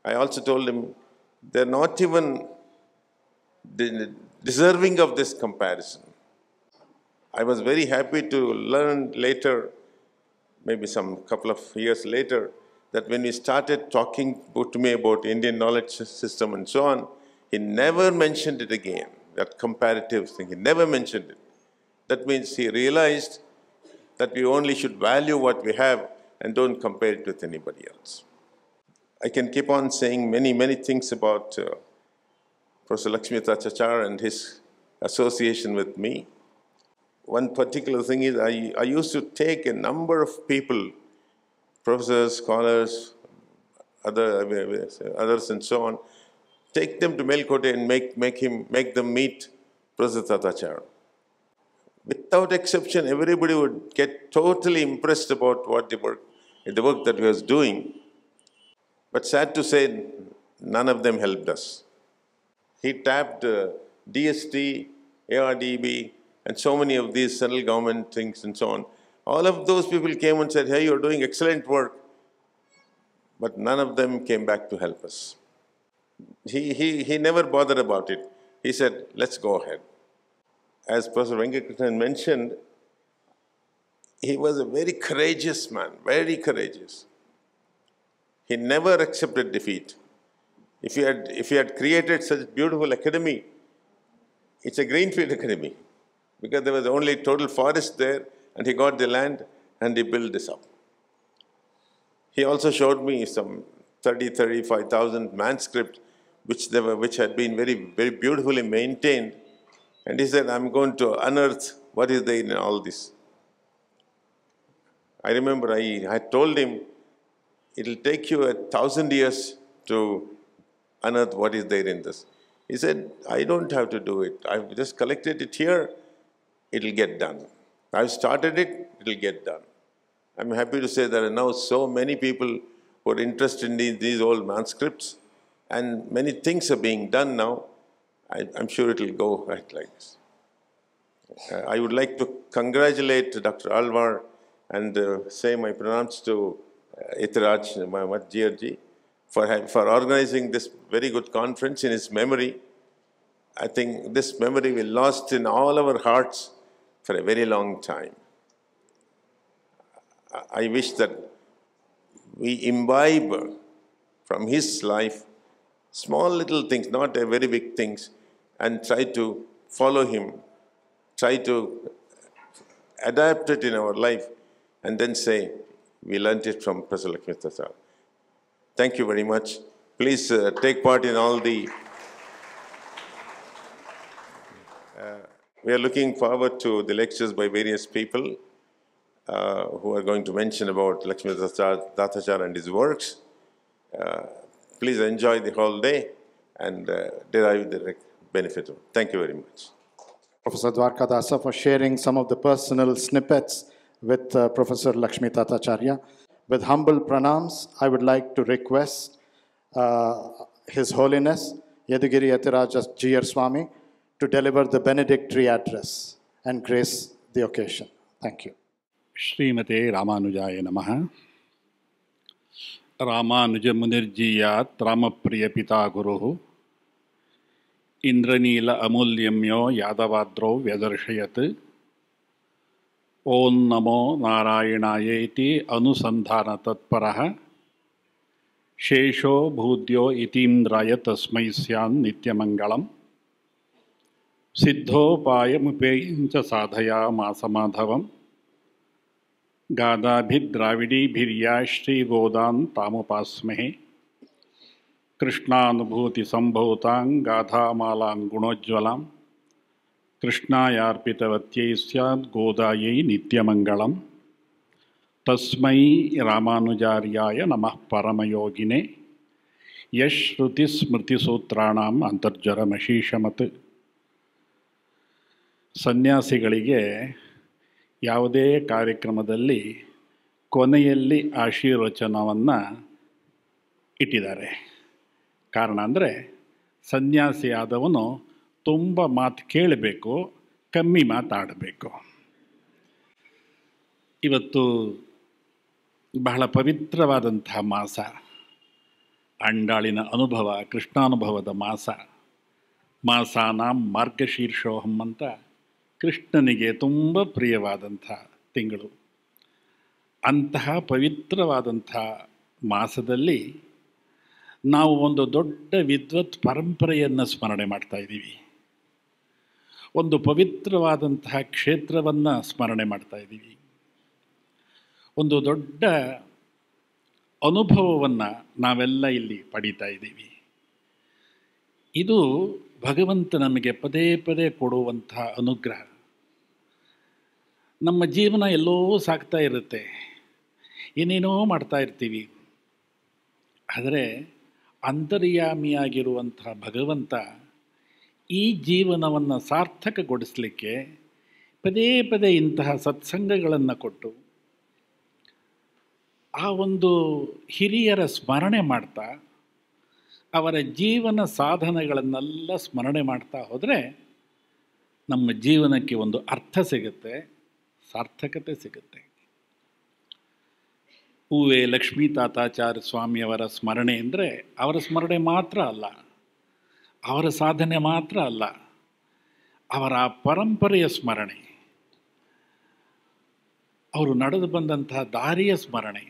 I also told him, they're not even deserving of this comparison. I was very happy to learn later, maybe some couple of years later, that when we started talking to me about Indian knowledge system and so on, he never mentioned it again, that comparative thing. He never mentioned it. That means he realized that we only should value what we have and don't compare it with anybody else. I can keep on saying many, many things about Professor Lakshmithathachar and his association with me. One particular thing is I used to take a number of people, professors, scholars, others and so on, take them to Melkote and make them meet Professor Thatachar. Without exception, everybody would get totally impressed about what the work that he was doing. But sad to say, none of them helped us. He tapped DST, ARDB, and so many of these central government things and so on. All of those people came and said, hey, you're doing excellent work. But none of them came back to help us. He never bothered about it. He said, let's go ahead. As Professor Venkatekrishnan mentioned, he was a very courageous man, very courageous. He never accepted defeat. If he had created such a beautiful academy, it's a greenfield academy, because there was only total forest there, and he got the land and he built this up. He also showed me some 35,000 manuscripts which had been very, very beautifully maintained. And he said, I'm going to unearth what is there in all this. I remember I told him, it'll take you 1,000 years to unearth what is there in this. He said, I don't have to do it. I've just collected it here. It'll get done. I've started it. It'll get done. I'm happy to say there are now so many people who are interested in these old manuscripts, and many things are being done now. I'm sure it will go right like this. I would like to congratulate Dr. Alvar and say my pronouns to Itiraj Mohammad Jierji for organizing this very good conference in his memory. I think this memory will last in all our hearts for a very long time. I wish that we imbibe from his life small little things, not very big things, and try to follow him, try to adapt it in our life, and then say, we learned it from Professor Lakshmitacharya. Thank you very much. Please take part in all the... we are looking forward to the lectures by various people who are going to mention about Lakshmitacharya and his works. Please enjoy the whole day and derive the benefit of it. Thank you very much. Professor Dwarkadasa for sharing some of the personal snippets with Professor Lakshmitacharya. With humble pranams, I would like to request His Holiness Yadugiri Yatiraja Jiyar Swami to deliver the benedictory address and grace the occasion. Thank you. Srimate Ramanujaya Namaha. Ramanuja Munirjiyat Ramapriya Pita Guruhu Indranila Amulyamyo Yadavadro Vyadarshayat Om Namo Narayanayeti Anusandhana Tatparaha Shesho Bhudyo Itindraya Tasmai Syan Nityamangalam Siddhopayamupeyincha Sadhaya Masamadhavam Gadabhidravidi Bhirya Shri Godan Tamupasmehe Krishnanubhuti Sambhotang Gadha Malang Gunojvalam Krishnayarpitavatyai Syad Godayai Nityamangalam Tasmai Ramanujaryaya Namah Paramayogine Yashruti Smriti Sutranam Antarjaramashishamath. ಸನ್ಯಾಸಿಗಳಿಗೆ ಯಾವುದೇ ಕಾರ್ಯಕ್ರಮದಲ್ಲಿ ಕೊನೆಯಲ್ಲಿ ಆಶೀರ್ವಚನವನ್ನು ಇಟ್ಟಿದ್ದಾರೆ. ಕಾರಣ ಅಂದರೆ ಸನ್ಯಾಸಿಯಾದವನು ತುಂಬ ಮಾತು ಕೇಳಬೇಕು, ಕಮ್ಮಿ ಮಾತಾಡಬೇಕು. ಇವತ್ತು ಬಹಳ ಪವಿತ್ರವಾದಂಥ ಮಾಸ, ಅಂಡಾಳಿನ ಅನುಭವ, ಕೃಷ್ಣಾನುಭವದ ಮಾಸ. ಮಾಸಾನಾಂ ಮಾರ್ಗಶೀರ್ಷೋಹಂ ಅಂತ ಕೃಷ್ಣನಿಗೆ ತುಂಬ ಪ್ರಿಯವಾದಂಥ ತಿಂಗಳು. ಅಂತಹ ಪವಿತ್ರವಾದಂಥ ಮಾಸದಲ್ಲಿ ನಾವು ಒಂದು ದೊಡ್ಡ ವಿದ್ವತ್ ಪರಂಪರೆಯನ್ನು ಸ್ಮರಣೆ ಮಾಡ್ತಾ ಇದ್ದೀವಿ. ಒಂದು ಪವಿತ್ರವಾದಂತಹ ಕ್ಷೇತ್ರವನ್ನು ಸ್ಮರಣೆ ಮಾಡ್ತಾ ಇದ್ದೀವಿ. ಒಂದು ದೊಡ್ಡ ಅನುಭವವನ್ನು ನಾವೆಲ್ಲ ಇಲ್ಲಿ ಪಡೀತಾ ಇದ್ದೀವಿ. ಇದು ಭಗವಂತ ನಮಗೆ ಪದೇ ಪದೇ ಕೊಡುವಂಥ ಅನುಗ್ರಹ. ನಮ್ಮ ಜೀವನ ಎಲ್ಲೋ ಸಾಗ್ತಾ ಇರುತ್ತೆ, ಏನೇನೋ ಮಾಡ್ತಾ ಇರ್ತೀವಿ. ಆದರೆ ಅಂತರ್ಯಾಮಿಯಾಗಿರುವಂಥ ಭಗವಂತ ಈ ಜೀವನವನ್ನು ಸಾರ್ಥಕಗೊಳಿಸಲಿಕ್ಕೆ ಪದೇ ಪದೇ ಇಂತಹ ಸತ್ಸಂಗಗಳನ್ನು ಕೊಟ್ಟು ಆ ಒಂದು ಹಿರಿಯರ ಸ್ಮರಣೆ ಮಾಡ್ತಾ ಅವರ ಜೀವನ ಸಾಧನೆಗಳನ್ನೆಲ್ಲ ಸ್ಮರಣೆ ಮಾಡ್ತಾ ಹೋದರೆ ನಮ್ಮ ಜೀವನಕ್ಕೆ ಒಂದು ಅರ್ಥ ಸಿಗುತ್ತೆ, ಸಾರ್ಥಕತೆ ಸಿಗುತ್ತೆ. ಹೂವೆ ಲಕ್ಷ್ಮೀತಾತಾಚಾರ್ಯ ಸ್ವಾಮಿಯವರ ಸ್ಮರಣೆ ಅಂದರೆ ಅವರ ಸ್ಮರಣೆ ಮಾತ್ರ ಅಲ್ಲ, ಅವರ ಸಾಧನೆ ಮಾತ್ರ ಅಲ್ಲ, ಅವರ ಪರಂಪರೆಯ ಸ್ಮರಣೆ, ಅವರು ನಡೆದು ಬಂದಂತಹ ದಾರಿಯ ಸ್ಮರಣೆ.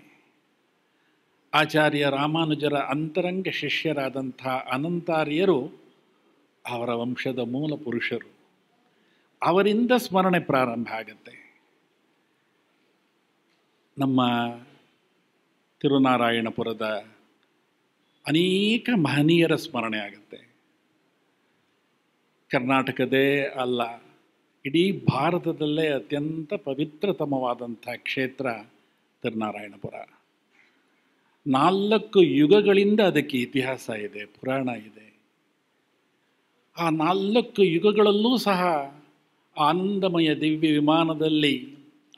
ಆಚಾರ್ಯ ರಾಮಾನುಜರ ಅಂತರಂಗ ಶಿಷ್ಯರಾದಂಥ ಅನಂತಾರ್ಯರು ಅವರ ವಂಶದ ಮೂಲ ಪುರುಷರು. ಅವರಿಂದ ಸ್ಮರಣೆ ಪ್ರಾರಂಭ ಆಗುತ್ತೆ. ನಮ್ಮ ತಿರುನಾರಾಯಣಪುರದ ಅನೇಕ ಮಹನೀಯರ ಸ್ಮರಣೆ ಆಗುತ್ತೆ. ಕರ್ನಾಟಕದೇ ಅಲ್ಲ, ಇಡೀ ಭಾರತದಲ್ಲೇ ಅತ್ಯಂತ ಪವಿತ್ರತಮವಾದಂಥ ಕ್ಷೇತ್ರ ತಿರುನಾರಾಯಣಪುರ. 4 ಯುಗಗಳಿಂದ ಅದಕ್ಕೆ ಇತಿಹಾಸ ಇದೆ, ಪುರಾಣ ಇದೆ. ಆ 4 ಯುಗಗಳಲ್ಲೂ ಸಹ ಆನಂದಮಯ ದಿವ್ಯ ವಿಮಾನದಲ್ಲಿ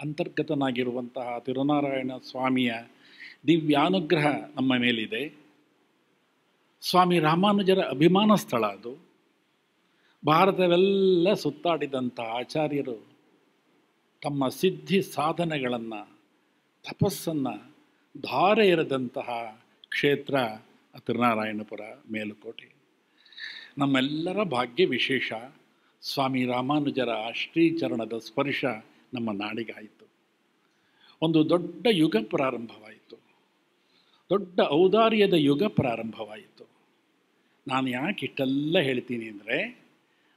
ಅಂತರ್ಗತನಾಗಿರುವಂತಹ ತಿರುನಾರಾಯಣ ಸ್ವಾಮಿಯ ದಿವ್ಯಾನುಗ್ರಹ ನಮ್ಮ ಮೇಲಿದೆ. ಸ್ವಾಮಿ ರಾಮಾನುಜರ ಅಭಿಮಾನ ಸ್ಥಳ ಅದು. ಭಾರತವೆಲ್ಲ ಸುತ್ತಾಡಿದಂಥ ಆಚಾರ್ಯರು ತಮ್ಮ ಸಿದ್ಧಿ ಸಾಧನೆಗಳನ್ನು, ತಪಸ್ಸನ್ನು ಧಾರೆ ಎರೆದಂತಹ ಕ್ಷೇತ್ರ ತಿರುನಾರಾಯಣಪುರ ಮೇಲುಕೋಟೆ. ನಮ್ಮೆಲ್ಲರ ಭಾಗ್ಯ ವಿಶೇಷ ಸ್ವಾಮಿ ರಾಮಾನುಜರ ಶ್ರೀಚರಣದ ಸ್ಪರ್ಶ ನಮ್ಮ ನಾಡಿಗಾಯಿತು. ಒಂದು ದೊಡ್ಡ ಯುಗ ಪ್ರಾರಂಭವಾಯಿತು, ದೊಡ್ಡ ಔದಾರ್ಯದ ಯುಗ ಪ್ರಾರಂಭವಾಯಿತು. ನಾನು ಯಾಕೆ ಇಷ್ಟೆಲ್ಲ ಹೇಳ್ತೀನಿ ಅಂದರೆ,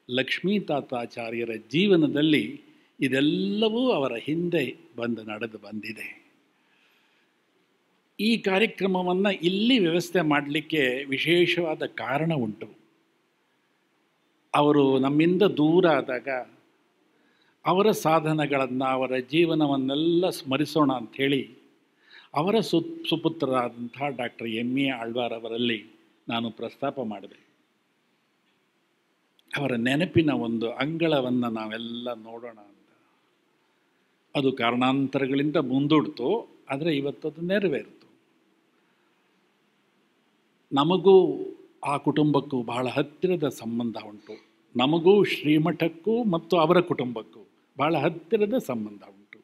ಲಕ್ಷ್ಮೀ ತಾತಾಚಾರ್ಯರ ಜೀವನದಲ್ಲಿ ಇದೆಲ್ಲವೂ ಅವರ ಹಿಂದೆ ನಡೆದು ಬಂದಿದೆ. ಈ ಕಾರ್ಯಕ್ರಮವನ್ನು ಇಲ್ಲಿ ವ್ಯವಸ್ಥೆ ಮಾಡಲಿಕ್ಕೆ ವಿಶೇಷವಾದ ಕಾರಣ ಉಂಟು. ಅವರು ನಮ್ಮಿಂದ ದೂರ ಆದಾಗ ಅವರ ಸಾಧನೆಗಳನ್ನು, ಅವರ ಜೀವನವನ್ನೆಲ್ಲ ಸ್ಮರಿಸೋಣ ಅಂಥೇಳಿ ಅವರ ಸುಪುತ್ರರಾದಂಥ ಡಾಕ್ಟರ್ ಎಂ.ಎ. ಆಳ್ವಾರ್ ಅವರಲ್ಲಿ ನಾನು ಪ್ರಸ್ತಾಪ ಮಾಡಿದೆ. ಅವರ ನೆನಪಿನ ಒಂದು ಅಂಗಳವನ್ನು ನಾವೆಲ್ಲ ನೋಡೋಣ ಅಂತ. ಅದು ಕಾರಣಾಂತರಗಳಿಂದ ಮುಂದೂಡ್ತು, ಆದರೆ ಇವತ್ತದು ನೆರವೇರಿತು. ನಮಗೂ ಆ ಕುಟುಂಬಕ್ಕೂ ಬಹಳ ಹತ್ತಿರದ ಸಂಬಂಧ ಉಂಟು. ನಮಗೂ ಶ್ರೀಮಠಕ್ಕೂ ಮತ್ತು ಅವರ ಕುಟುಂಬಕ್ಕೂ ಬಹಳ ಹತ್ತಿರದ ಸಂಬಂಧ ಉಂಟು.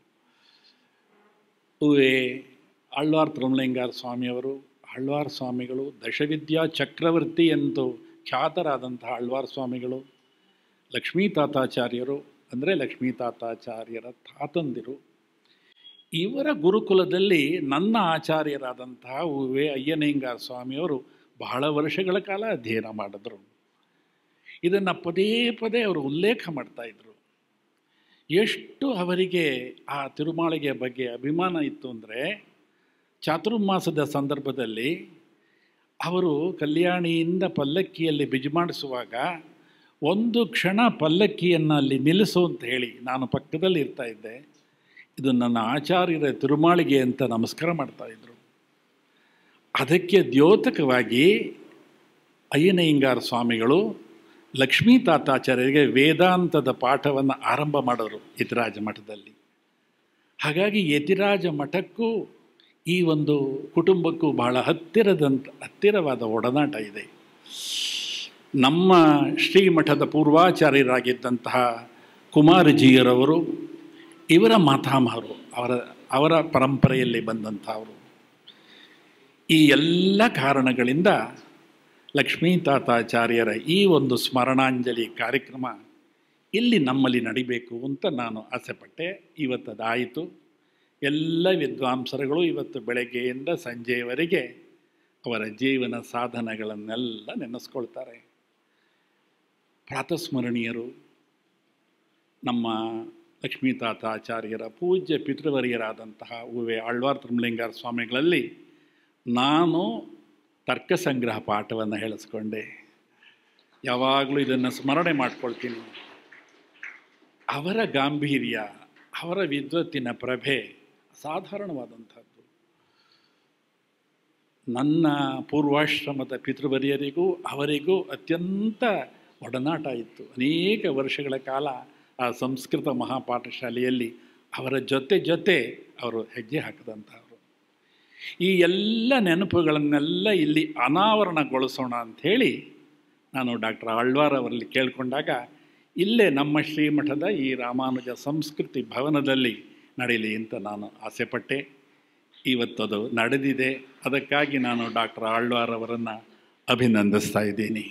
ಆಳ್ವಾರ್ ತಿರುಮಲಿಂಗಾರ ಸ್ವಾಮಿಯವರು, ಆಳ್ವಾರ್ ಸ್ವಾಮಿಗಳು ದಶವಿದ್ಯಾ ಚಕ್ರವರ್ತಿ ಎಂದು ಖ್ಯಾತರಾದಂತಹ ಆಳ್ವಾರ್ ಸ್ವಾಮಿಗಳು, ಲಕ್ಷ್ಮೀ ತಾತಾಚಾರ್ಯರು ಅಂದರೆ ಲಕ್ಷ್ಮೀ ತಾತಾಚಾರ್ಯರ ತಾತಂದಿರು. ಇವರ ಗುರುಕುಲದಲ್ಲಿ ನನ್ನ ಆಚಾರ್ಯರಾದಂತಹ ಅಯ್ಯನಯ್ಯಂಗಾರ ಸ್ವಾಮಿಯವರು ಬಹಳ ವರ್ಷಗಳ ಕಾಲ ಅಧ್ಯಯನ ಮಾಡಿದ್ರು. ಇದನ್ನು ಪದೇ ಪದೇ ಅವರು ಉಲ್ಲೇಖ ಮಾಡ್ತಾಯಿದ್ರು. ಎಷ್ಟು ಅವರಿಗೆ ಆ ತಿರುಮಾಳಿಗೆ ಬಗ್ಗೆ ಅಭಿಮಾನ ಇತ್ತು ಅಂದರೆ, ಚಾತುರ್ಮಾಸದ ಸಂದರ್ಭದಲ್ಲಿ ಅವರು ಕಲ್ಯಾಣಿಯಿಂದ ಪಲ್ಲಕ್ಕಿಯಲ್ಲಿ ಬಿಜಮಾಡಿಸುವಾಗ ಒಂದು ಕ್ಷಣ ಪಲ್ಲಕ್ಕಿಯನ್ನು ಅಲ್ಲಿ ನಿಲ್ಲಿಸು ಅಂತ ಹೇಳಿ ನಾನು ಪಕ್ಕದಲ್ಲಿ ಇರ್ತಾಯಿದ್ದೆ. ಇದು ನನ್ನ ಆಚಾರ್ಯರ ತಿರುಮಾಳಿಗೆ ಅಂತ ನಮಸ್ಕಾರ ಮಾಡ್ತಾಯಿದ್ರು. ಅದಕ್ಕೆ ದ್ಯೋತಕವಾಗಿ ಅಯ್ಯನಯ್ಯಂಗಾರ ಸ್ವಾಮಿಗಳು ಲಕ್ಷ್ಮೀ ತಾತಾಚಾರ್ಯರಿಗೆ ವೇದಾಂತದ ಪಾಠವನ್ನು ಆರಂಭ ಮಾಡಿದ್ರು ಯತಿರಾಜ ಮಠದಲ್ಲಿ. ಹಾಗಾಗಿ ಯತಿರಾಜ ಮಠಕ್ಕೂ ಈ ಒಂದು ಕುಟುಂಬಕ್ಕೂ ಬಹಳ ಹತ್ತಿರವಾದ ಒಡನಾಟ ಇದೆ. ನಮ್ಮ ಶ್ರೀಮಠದ ಪೂರ್ವಾಚಾರ್ಯರಾಗಿದ್ದಂತಹ ಕುಮಾರಜಿಯರವರು ಇವರ ಮಾತಾಮಹರು, ಅವರ ಪರಂಪರೆಯಲ್ಲಿ ಬಂದಂಥವರು. ಈ ಎಲ್ಲ ಕಾರಣಗಳಿಂದ ಲಕ್ಷ್ಮೀ ತಾತಾಚಾರ್ಯರ ಈ ಒಂದು ಸ್ಮರಣಾಂಜಲಿ ಕಾರ್ಯಕ್ರಮ ಇಲ್ಲಿ ನಮ್ಮಲ್ಲಿ ನಡಿಬೇಕು ಅಂತ ನಾನು ಆಸೆಪಟ್ಟೆ. ಇವತ್ತದಾಯಿತು. ಎಲ್ಲ ವಿದ್ವಾಂಸರುಗಳು ಇವತ್ತು ಬೆಳಗ್ಗೆಯಿಂದ ಸಂಜೆಯವರೆಗೆ ಅವರ ಜೀವನ ಸಾಧನೆಗಳನ್ನೆಲ್ಲ ನೆನೆಸ್ಕೊಳ್ತಾರೆ. ಪ್ರಾತಸ್ಮರಣೀಯರು ನಮ್ಮ ಲಕ್ಷ್ಮೀ ತಾತಾಚಾರ್ಯರ ಪೂಜ್ಯ ಪಿತೃವರ್ಯರಾದಂತಹ ಆಳ್ವಾರ್ ತಿರುಮಲಿಂಗಾರ ಸ್ವಾಮಿಗಳಲ್ಲಿ ನಾನು ತರ್ಕ ಸಂಗ್ರಹ ಪಾಠವನ್ನು ಹೇಳಿಸ್ಕೊಂಡೆ. ಯಾವಾಗಲೂ ಇದನ್ನು ಸ್ಮರಣೆ ಮಾಡ್ಕೊಳ್ತೀನಿ. ಅವರ ಗಾಂಭೀರ್ಯ, ಅವರ ವಿದ್ವತ್ತಿನ ಪ್ರಭೆ ಅಸಾಧಾರಣವಾದಂಥದ್ದು. ನನ್ನ ಪೂರ್ವಾಶ್ರಮದ ಪಿತೃವರ್ಯರಿಗೂ ಅವರಿಗೂ ಅತ್ಯಂತ ಒಡನಾಟ ಇತ್ತು. ಅನೇಕ ವರ್ಷಗಳ ಕಾಲ ಆ ಸಂಸ್ಕೃತ ಮಹಾಪಾಠಶಾಲೆಯಲ್ಲಿ ಅವರ ಜೊತೆ ಅವರು ಹೆಜ್ಜೆ ಹಾಕಿದಂಥವ್ರು. ಈ ಎಲ್ಲ ನೆನಪುಗಳನ್ನೆಲ್ಲ ಇಲ್ಲಿ ಅನಾವರಣಗೊಳಿಸೋಣ ಅಂಥೇಳಿ ನಾನು ಡಾಕ್ಟರ್ ಆಳ್ವಾರ್ ಅವರಲ್ಲಿ ಕೇಳಿಕೊಂಡಾಗ ಇಲ್ಲೇ ನಮ್ಮ ಶ್ರೀಮಠದ ಈ ರಾಮಾನುಜ ಸಂಸ್ಕೃತಿ ಭವನದಲ್ಲಿ ನಡೀಲಿ ಅಂತ ನಾನು ಆಸೆಪಟ್ಟೆ. ಇವತ್ತದು ನಡೆದಿದೆ. ಅದಕ್ಕಾಗಿ ನಾನು ಡಾಕ್ಟರ್ ಆಳ್ವಾರ್ ಅವರನ್ನು ಅಭಿನಂದಿಸ್ತಾ ಇದ್ದೀನಿ.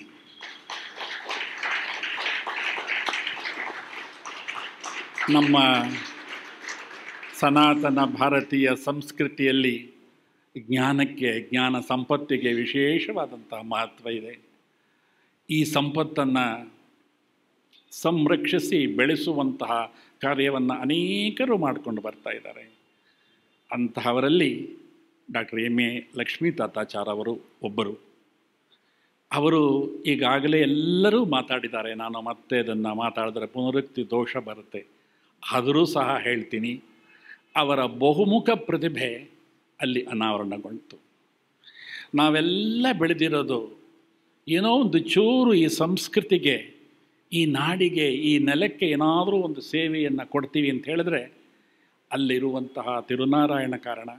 ನಮ್ಮ ಸನಾತನ ಭಾರತೀಯ ಸಂಸ್ಕೃತಿಯಲ್ಲಿ ಜ್ಞಾನ ಸಂಪತ್ತಿಗೆ ವಿಶೇಷವಾದಂತಹ ಮಹತ್ವ ಇದೆ. ಈ ಸಂಪತ್ತನ್ನು ಸಂರಕ್ಷಿಸಿ ಬೆಳೆಸುವಂತಹ ಕಾರ್ಯವನ್ನು ಅನೇಕರು ಮಾಡಿಕೊಂಡು ಬರ್ತಾ ಇದ್ದಾರೆ. ಅಂತಹವರಲ್ಲಿ ಡಾಕ್ಟರ್ ಎಂ.ಎ. ಲಕ್ಷ್ಮೀ ತಾತಾಚಾರ್ ಅವರು ಒಬ್ಬರು. ಅವರು ಈಗಾಗಲೇ ಎಲ್ಲರೂ ಮಾತಾಡಿದ್ದಾರೆ. ನಾನು ಮತ್ತೆ ಅದನ್ನು ಮಾತಾಡಿದ್ರೆ ಪುನರುಕ್ತಿ ದೋಷ ಬರುತ್ತೆ. ಆದರೂ ಸಹ ಹೇಳ್ತೀನಿ, ಅವರ ಬಹುಮುಖ ಪ್ರತಿಭೆ ಅಲ್ಲಿ ಅನಾವರಣಗೊಂಡಿತು. ನಾವೆಲ್ಲ ಬೆಳೆದಿರೋದು ಏನೋ ಒಂದು ಚೂರು ಈ ಸಂಸ್ಕೃತಿಗೆ, ಈ ನಾಡಿಗೆ, ಈ ನೆಲಕ್ಕೆ ಏನಾದರೂ ಒಂದು ಸೇವೆಯನ್ನು ಕೊಡ್ತೀವಿ ಅಂತ ಹೇಳಿದ್ರೆ ಅಲ್ಲಿರುವಂತಹ ತಿರುನಾರಾಯಣ ಕಾರಣ,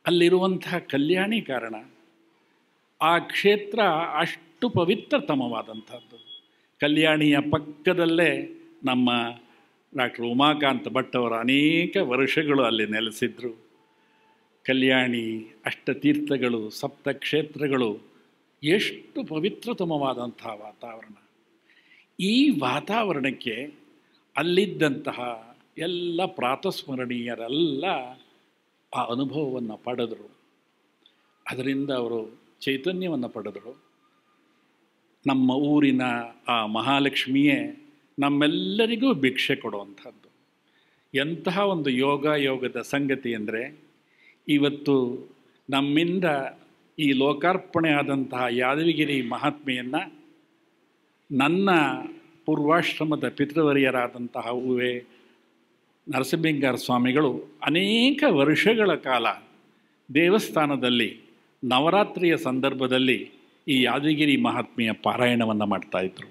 ಅಲ್ಲಿರುವಂತಹ ಕಲ್ಯಾಣಿ ಕಾರಣ. ಆ ಕ್ಷೇತ್ರ ಅಷ್ಟು ಪವಿತ್ರತಮವಾದಂಥದ್ದು. ಕಲ್ಯಾಣಿಯ ಪಕ್ಕದಲ್ಲೇ ನಮ್ಮ ಡಾಕ್ಟರ್ ಉಮಾಕಾಂತ್ ಭಟ್ ಅವರು ಅನೇಕ ವರ್ಷಗಳು ಅಲ್ಲಿ ನೆಲೆಸಿದ್ರು. ಕಲ್ಯಾಣಿ, ಅಷ್ಟತೀರ್ಥಗಳು, ಸಪ್ತಕ್ಷೇತ್ರಗಳು, ಎಷ್ಟು ಪವಿತ್ರತಮವಾದಂತಹ ವಾತಾವರಣ. ಈ ವಾತಾವರಣಕ್ಕೆ ಅಲ್ಲಿದ್ದಂತಹ ಎಲ್ಲ ಪ್ರಾತಸ್ಮರಣೀಯರೆಲ್ಲ ಆ ಅನುಭವವನ್ನು ಪಡೆದರು. ಅದರಿಂದ ಅವರು ಚೈತನ್ಯವನ್ನು ಪಡೆದರು. ನಮ್ಮ ಊರಿನ ಆ ಮಹಾಲಕ್ಷ್ಮಿಯೇ ನಮ್ಮೆಲ್ಲರಿಗೂ ಭಿಕ್ಷೆ ಕೊಡುವಂಥದ್ದು. ಎಂತಹ ಒಂದು ಯೋಗದ ಸಂಗತಿ ಅಂದರೆ, ಇವತ್ತು ನಮ್ಮಿಂದ ಈ ಲೋಕಾರ್ಪಣೆ ಆದಂತಹ ಯಾದಗಿರಿ ಮಹಾತ್ಮೆಯನ್ನು ನನ್ನ ಪೂರ್ವಾಶ್ರಮದ ಪಿತೃವರ್ಯರಾದಂತಹ ಉವೆ ನರಸಿಂಹಿಂಗಾರ ಸ್ವಾಮಿಗಳು ಅನೇಕ ವರ್ಷಗಳ ಕಾಲ ದೇವಸ್ಥಾನದಲ್ಲಿ ನವರಾತ್ರಿಯ ಸಂದರ್ಭದಲ್ಲಿ ಈ ಯಾದಗಿರಿ ಮಹಾತ್ಮೆಯ ಪಾರಾಯಣವನ್ನು ಮಾಡ್ತಾಯಿದ್ರು.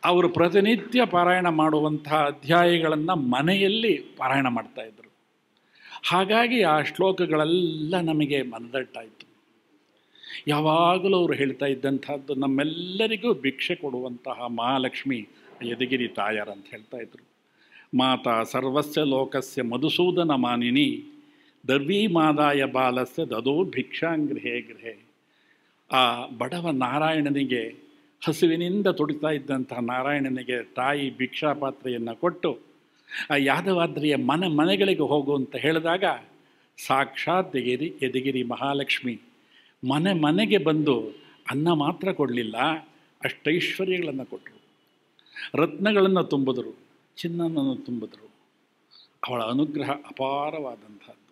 ಅವರು ಪ್ರತಿನಿತ್ಯ ಪಾರಾಯಣ ಮಾಡುವಂತಹ ಅಧ್ಯಾಯಗಳನ್ನು ಮನೆಯಲ್ಲಿ ಪಾರಾಯಣ ಮಾಡ್ತಾಯಿದ್ರು. ಹಾಗಾಗಿ ಆ ಶ್ಲೋಕಗಳೆಲ್ಲ ನಮಗೆ ಮನದಟ್ಟಾಯಿತು. ಯಾವಾಗಲೂ ಅವರು ಹೇಳ್ತಾ ಇದ್ದಂಥದ್ದು, ನಮ್ಮೆಲ್ಲರಿಗೂ ಭಿಕ್ಷೆ ಕೊಡುವಂತಹ ಮಹಾಲಕ್ಷ್ಮಿ ಯದಗಿರಿ ತಾಯಾರ ಅಂತ ಹೇಳ್ತಾಯಿದ್ರು. ಮಾತಾ ಸರ್ವಸ್ಯ ಲೋಕಸ್ಯ ಮಧುಸೂದನ ಮಾನಿನಿ ದರ್ವೀ ಮಾದಾಯ ಬಾಲಸ್ಯ ದದೋ ಭಿಕ್ಷಾಂಗೃಹೇ ಗೃಹೇ. ಆ ಬಡವ ನಾರಾಯಣನಿಗೆ, ಹಸುವಿನಿಂದ ತುಡಿತಾ ಇದ್ದಂತಹ ನಾರಾಯಣನಿಗೆ ತಾಯಿ ಭಿಕ್ಷಾಪಾತ್ರೆಯನ್ನು ಕೊಟ್ಟು ಆ ಯಾದವಾದ್ರಿಯ ಮನೆಗಳಿಗೆ ಹೋಗು ಅಂತ ಹೇಳಿದಾಗ ಸಾಕ್ಷಾತ್ ಯದಗಿರಿ ಮಹಾಲಕ್ಷ್ಮಿ ಮನೆಗೆ ಬಂದು ಅನ್ನ ಮಾತ್ರ ಕೊಡಲಿಲ್ಲ, ಅಷ್ಟೈಶ್ವರ್ಯಗಳನ್ನು ಕೊಟ್ಟರು, ರತ್ನಗಳನ್ನು ತುಂಬಿದ್ರು, ಚಿನ್ನವನ್ನು ತುಂಬಿದ್ರು. ಅವಳ ಅನುಗ್ರಹ ಅಪಾರವಾದಂಥದ್ದು.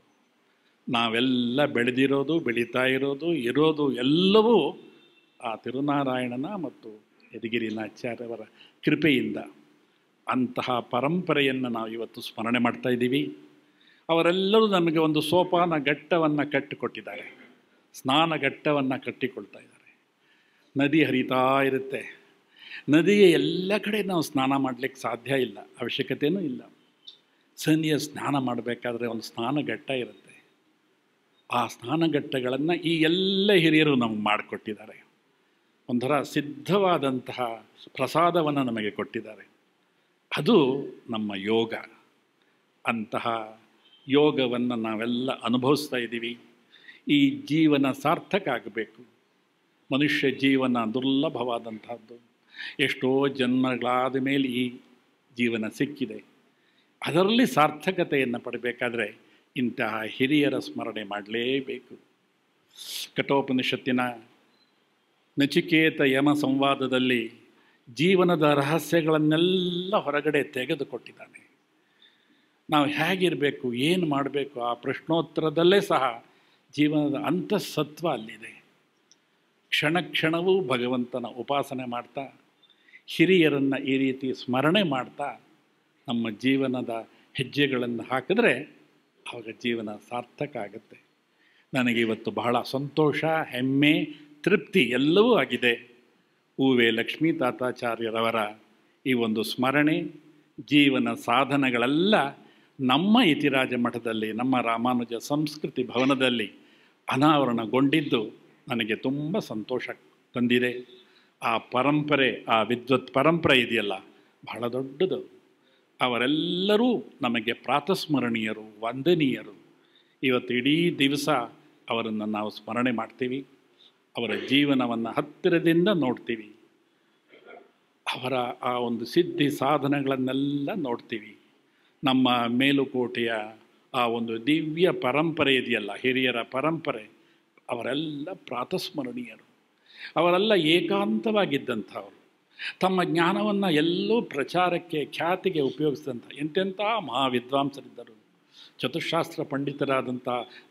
ನಾವೆಲ್ಲ ಬೆಳೆದಿರೋದು, ಬೆಳೀತಾ ಇರೋದು ಎಲ್ಲವೂ ಆ ತಿರುನಾರಾಯಣನ ಮತ್ತು ಯದಗಿರಿನಾಚಾರ್ಯವರ ಕೃಪೆಯಿಂದ. ಅಂತಹ ಪರಂಪರೆಯನ್ನು ನಾವು ಇವತ್ತು ಸ್ಮರಣೆ ಮಾಡ್ತಾ ಇದ್ದೀವಿ. ಅವರೆಲ್ಲರೂ ನಮಗೆ ಒಂದು ಸೋಪಾನ ಘಟ್ಟವನ್ನು ಕಟ್ಟಿಕೊಟ್ಟಿದ್ದಾರೆ, ಸ್ನಾನಘಟ್ಟವನ್ನು ಕಟ್ಟಿಕೊಳ್ತಾ ಇದ್ದಾರೆ. ನದಿ ಹರಿತಾ ಇರುತ್ತೆ. ನದಿಯ ಎಲ್ಲ ಕಡೆ ನಾವು ಸ್ನಾನ ಮಾಡಲಿಕ್ಕೆ ಸಾಧ್ಯ ಇಲ್ಲ, ಅವಶ್ಯಕತೆಯೂ ಇಲ್ಲ. ಸನ್ನಿಯ ಸ್ನಾನ ಮಾಡಬೇಕಾದ್ರೆ ಒಂದು ಸ್ನಾನಘಟ್ಟ ಇರುತ್ತೆ. ಆ ಸ್ನಾನಘಟ್ಟಗಳನ್ನು ಈ ಎಲ್ಲ ಹಿರಿಯರು ನಮಗೆ ಮಾಡಿಕೊಟ್ಟಿದ್ದಾರೆ. ಒಂಥರ ಸಿದ್ಧವಾದಂತಹ ಪ್ರಸಾದವನ್ನು ನಮಗೆ ಕೊಟ್ಟಿದ್ದಾರೆ. ಅದು ನಮ್ಮ ಯೋಗ. ಅಂತಹ ಯೋಗವನ್ನು ನಾವೆಲ್ಲ ಅನುಭವಿಸ್ತಾ ಇದ್ದೀವಿ. ಈ ಜೀವನ ಸಾರ್ಥಕ ಆಗಬೇಕು. ಮನುಷ್ಯ ಜೀವನ ದುರ್ಲಭವಾದಂತಹದ್ದು. ಎಷ್ಟೋ ಜನ್ಮಗಳಾದ ಮೇಲೆ ಈ ಜೀವನ ಸಿಕ್ಕಿದೆ. ಅದರಲ್ಲಿ ಸಾರ್ಥಕತೆಯನ್ನು ಪಡಬೇಕಾದ್ರೆ ಇಂತಹ ಹಿರಿಯರ ಸ್ಮರಣೆ ಮಾಡಲೇಬೇಕು. ಕಠೋಪನಿಷತ್ತಿನ ನಚಿಕೇತ ಯಮ ಸಂವಾದದಲ್ಲಿ ಜೀವನದ ರಹಸ್ಯಗಳನ್ನೆಲ್ಲ ಹೊರಗಡೆ ತೆಗೆದುಕೊಟ್ಟಿದ್ದಾನೆ. ನಾವು ಹೇಗಿರಬೇಕು, ಏನು ಮಾಡಬೇಕು, ಆ ಪ್ರಶ್ನೋತ್ತರದಲ್ಲೇ ಸಹ ಜೀವನದ ಅಂತಃಸತ್ವ ಅಲ್ಲಿದೆ. ಕ್ಷಣ ಕ್ಷಣವೂ ಭಗವಂತನ ಉಪಾಸನೆ ಮಾಡ್ತಾ, ಹಿರಿಯರನ್ನು ಈ ರೀತಿ ಸ್ಮರಣೆ ಮಾಡ್ತಾ ನಮ್ಮ ಜೀವನದ ಹೆಜ್ಜೆಗಳನ್ನು ಹಾಕಿದ್ರೆ ಆವಾಗ ಜೀವನ ಸಾರ್ಥಕ ಆಗುತ್ತೆ. ನನಗೆ ಇವತ್ತು ಬಹಳ ಸಂತೋಷ, ಹೆಮ್ಮೆ, ತೃಪ್ತಿ ಎಲ್ಲವೂ ಆಗಿದೆ. ಉವೆ ಲಕ್ಷ್ಮೀ ತಾತಾಚಾರ್ಯರವರ ಈ ಒಂದು ಸ್ಮರಣೆ, ಜೀವನ ಸಾಧನೆಗಳೆಲ್ಲ ನಮ್ಮ ಯತಿರಾಜ ಮಠದಲ್ಲಿ, ನಮ್ಮ ರಾಮಾನುಜ ಸಂಸ್ಕೃತಿ ಭವನದಲ್ಲಿ ಅನಾವರಣಗೊಂಡಿದ್ದು ನನಗೆ ತುಂಬ ಸಂತೋಷ ತಂದಿದೆ. ಆ ಪರಂಪರೆ, ಆ ವಿದ್ವತ್ ಪರಂಪರೆ ಇದೆಯಲ್ಲ, ಬಹಳ ದೊಡ್ಡದು. ಅವರೆಲ್ಲರೂ ನಮಗೆ ಪ್ರಾತಸ್ಮರಣೀಯರು, ವಂದನೀಯರು. ಇವತ್ತು ಇಡೀ ದಿವಸ ಅವರನ್ನು ನಾವು ಸ್ಮರಣೆ ಮಾಡ್ತೀವಿ. ಅವರ ಜೀವನವನ್ನು ಹತ್ತಿರದಿಂದ ನೋಡ್ತೀವಿ. ಅವರ ಆ ಒಂದು ಸಿದ್ಧಿ ಸಾಧನೆಗಳನ್ನೆಲ್ಲ ನೋಡ್ತೀವಿ. ನಮ್ಮ ಮೇಲುಕೋಟೆಯ ಆ ಒಂದು ದಿವ್ಯ ಪರಂಪರೆ ಇದೆಯಲ್ಲ, ಹಿರಿಯರ ಪರಂಪರೆ, ಅವರೆಲ್ಲ ಪ್ರಾತಸ್ಮರಣೀಯರು. ಅವರೆಲ್ಲ ಏಕಾಂತವಾಗಿದ್ದಂಥವರು. ತಮ್ಮ ಜ್ಞಾನವನ್ನು ಎಲ್ಲೋ ಪ್ರಚಾರಕ್ಕೆ, ಖ್ಯಾತಿಗೆ ಉಪಯೋಗಿಸಿದಂಥ ಎಂತೆಂಥ ಮಹಾವಿದ್ವಾಂಸರಿದ್ದರು. ಚತುಶಾಸ್ತ್ರ ಪಂಡಿತರಾದಂಥ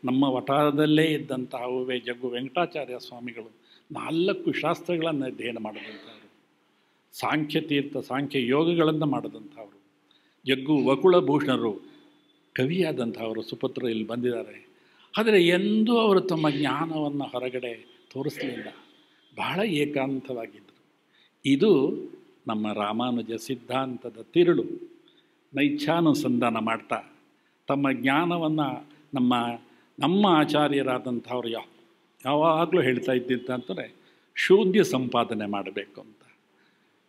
ನಮ್ಮ ವಠಾರದಲ್ಲೇ ಇದ್ದಂತಹ ಉವೆ ಜಗ್ಗು ವೆಂಕಟಾಚಾರ್ಯ ಸ್ವಾಮಿಗಳು 4 ಶಾಸ್ತ್ರಗಳನ್ನು ಅಧ್ಯಯನ ಮಾಡಿದಂಥವರು. ಸಾಂಖ್ಯತೀರ್ಥ, ಸಾಂಖ್ಯ ಯೋಗಗಳನ್ನು ಮಾಡಿದಂಥವರು. ಜಗ್ಗು ವಕುಳಭೂಷಣರು, ಕವಿಯಾದಂಥವರು, ಸುಪುತ್ರರು ಇಲ್ಲಿ ಬಂದಿದ್ದಾರೆ. ಆದರೆ ಎಂದೂ ಅವರು ತಮ್ಮ ಜ್ಞಾನವನ್ನು ಹೊರಗಡೆ ತೋರಿಸಲಿಲ್ಲ. ಬಹಳ ಏಕಾಂತವಾಗಿದ್ದರು. ಇದು ನಮ್ಮ ರಾಮಾನುಜ ಸಿದ್ಧಾಂತದ ತಿರುಳು. ನೈಚ್ಛಾನುಸಂಧಾನ ಮಾಡ್ತಾ ತಮ್ಮ ಜ್ಞಾನವನ್ನು ನಮ್ಮ ಆಚಾರ್ಯರಾದಂಥವ್ರು ಯಾವಾಗಲೂ ಹೇಳ್ತಾ ಇದ್ದಿದ್ದಂತಂದರೆ ಶೂನ್ಯ ಸಂಪಾದನೆ ಮಾಡಬೇಕು ಅಂತ.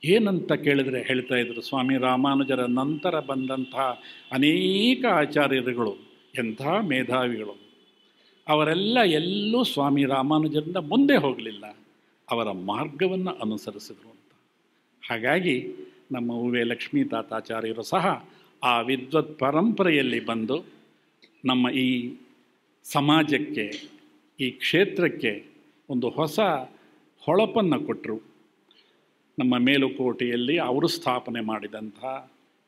ಏನಂತ ಕೇಳಿದರೆ ಹೇಳ್ತಾ ಇದ್ರು, ಸ್ವಾಮಿ ರಾಮಾನುಜರ ನಂತರ ಬಂದಂತಹ ಅನೇಕ ಆಚಾರ್ಯರುಗಳು ಎಂಥ ಮೇಧಾವಿಗಳು, ಅವರೆಲ್ಲ ಎಲ್ಲೂ ಸ್ವಾಮಿ ರಾಮಾನುಜರಿಂದ ಮುಂದೆ ಹೋಗಲಿಲ್ಲ, ಅವರ ಮಾರ್ಗವನ್ನು ಅನುಸರಿಸಿದರು ಅಂತ. ಹಾಗಾಗಿ ನಮ್ಮ ಉವೆ ಲಕ್ಷ್ಮೀ ತಾತಾಚಾರ್ಯರು ಸಹ ಆ ವಿದ್ವತ್ ಪರಂಪರೆಯಲ್ಲಿ ಬಂದು ನಮ್ಮ ಈ ಸಮಾಜಕ್ಕೆ, ಈ ಕ್ಷೇತ್ರಕ್ಕೆ ಒಂದು ಹೊಸ ಹೊಳಪನ್ನು ಕೊಟ್ಟರು. ನಮ್ಮ ಮೇಲುಕೋಟೆಯಲ್ಲಿ ಅವರು ಸ್ಥಾಪನೆ ಮಾಡಿದಂಥ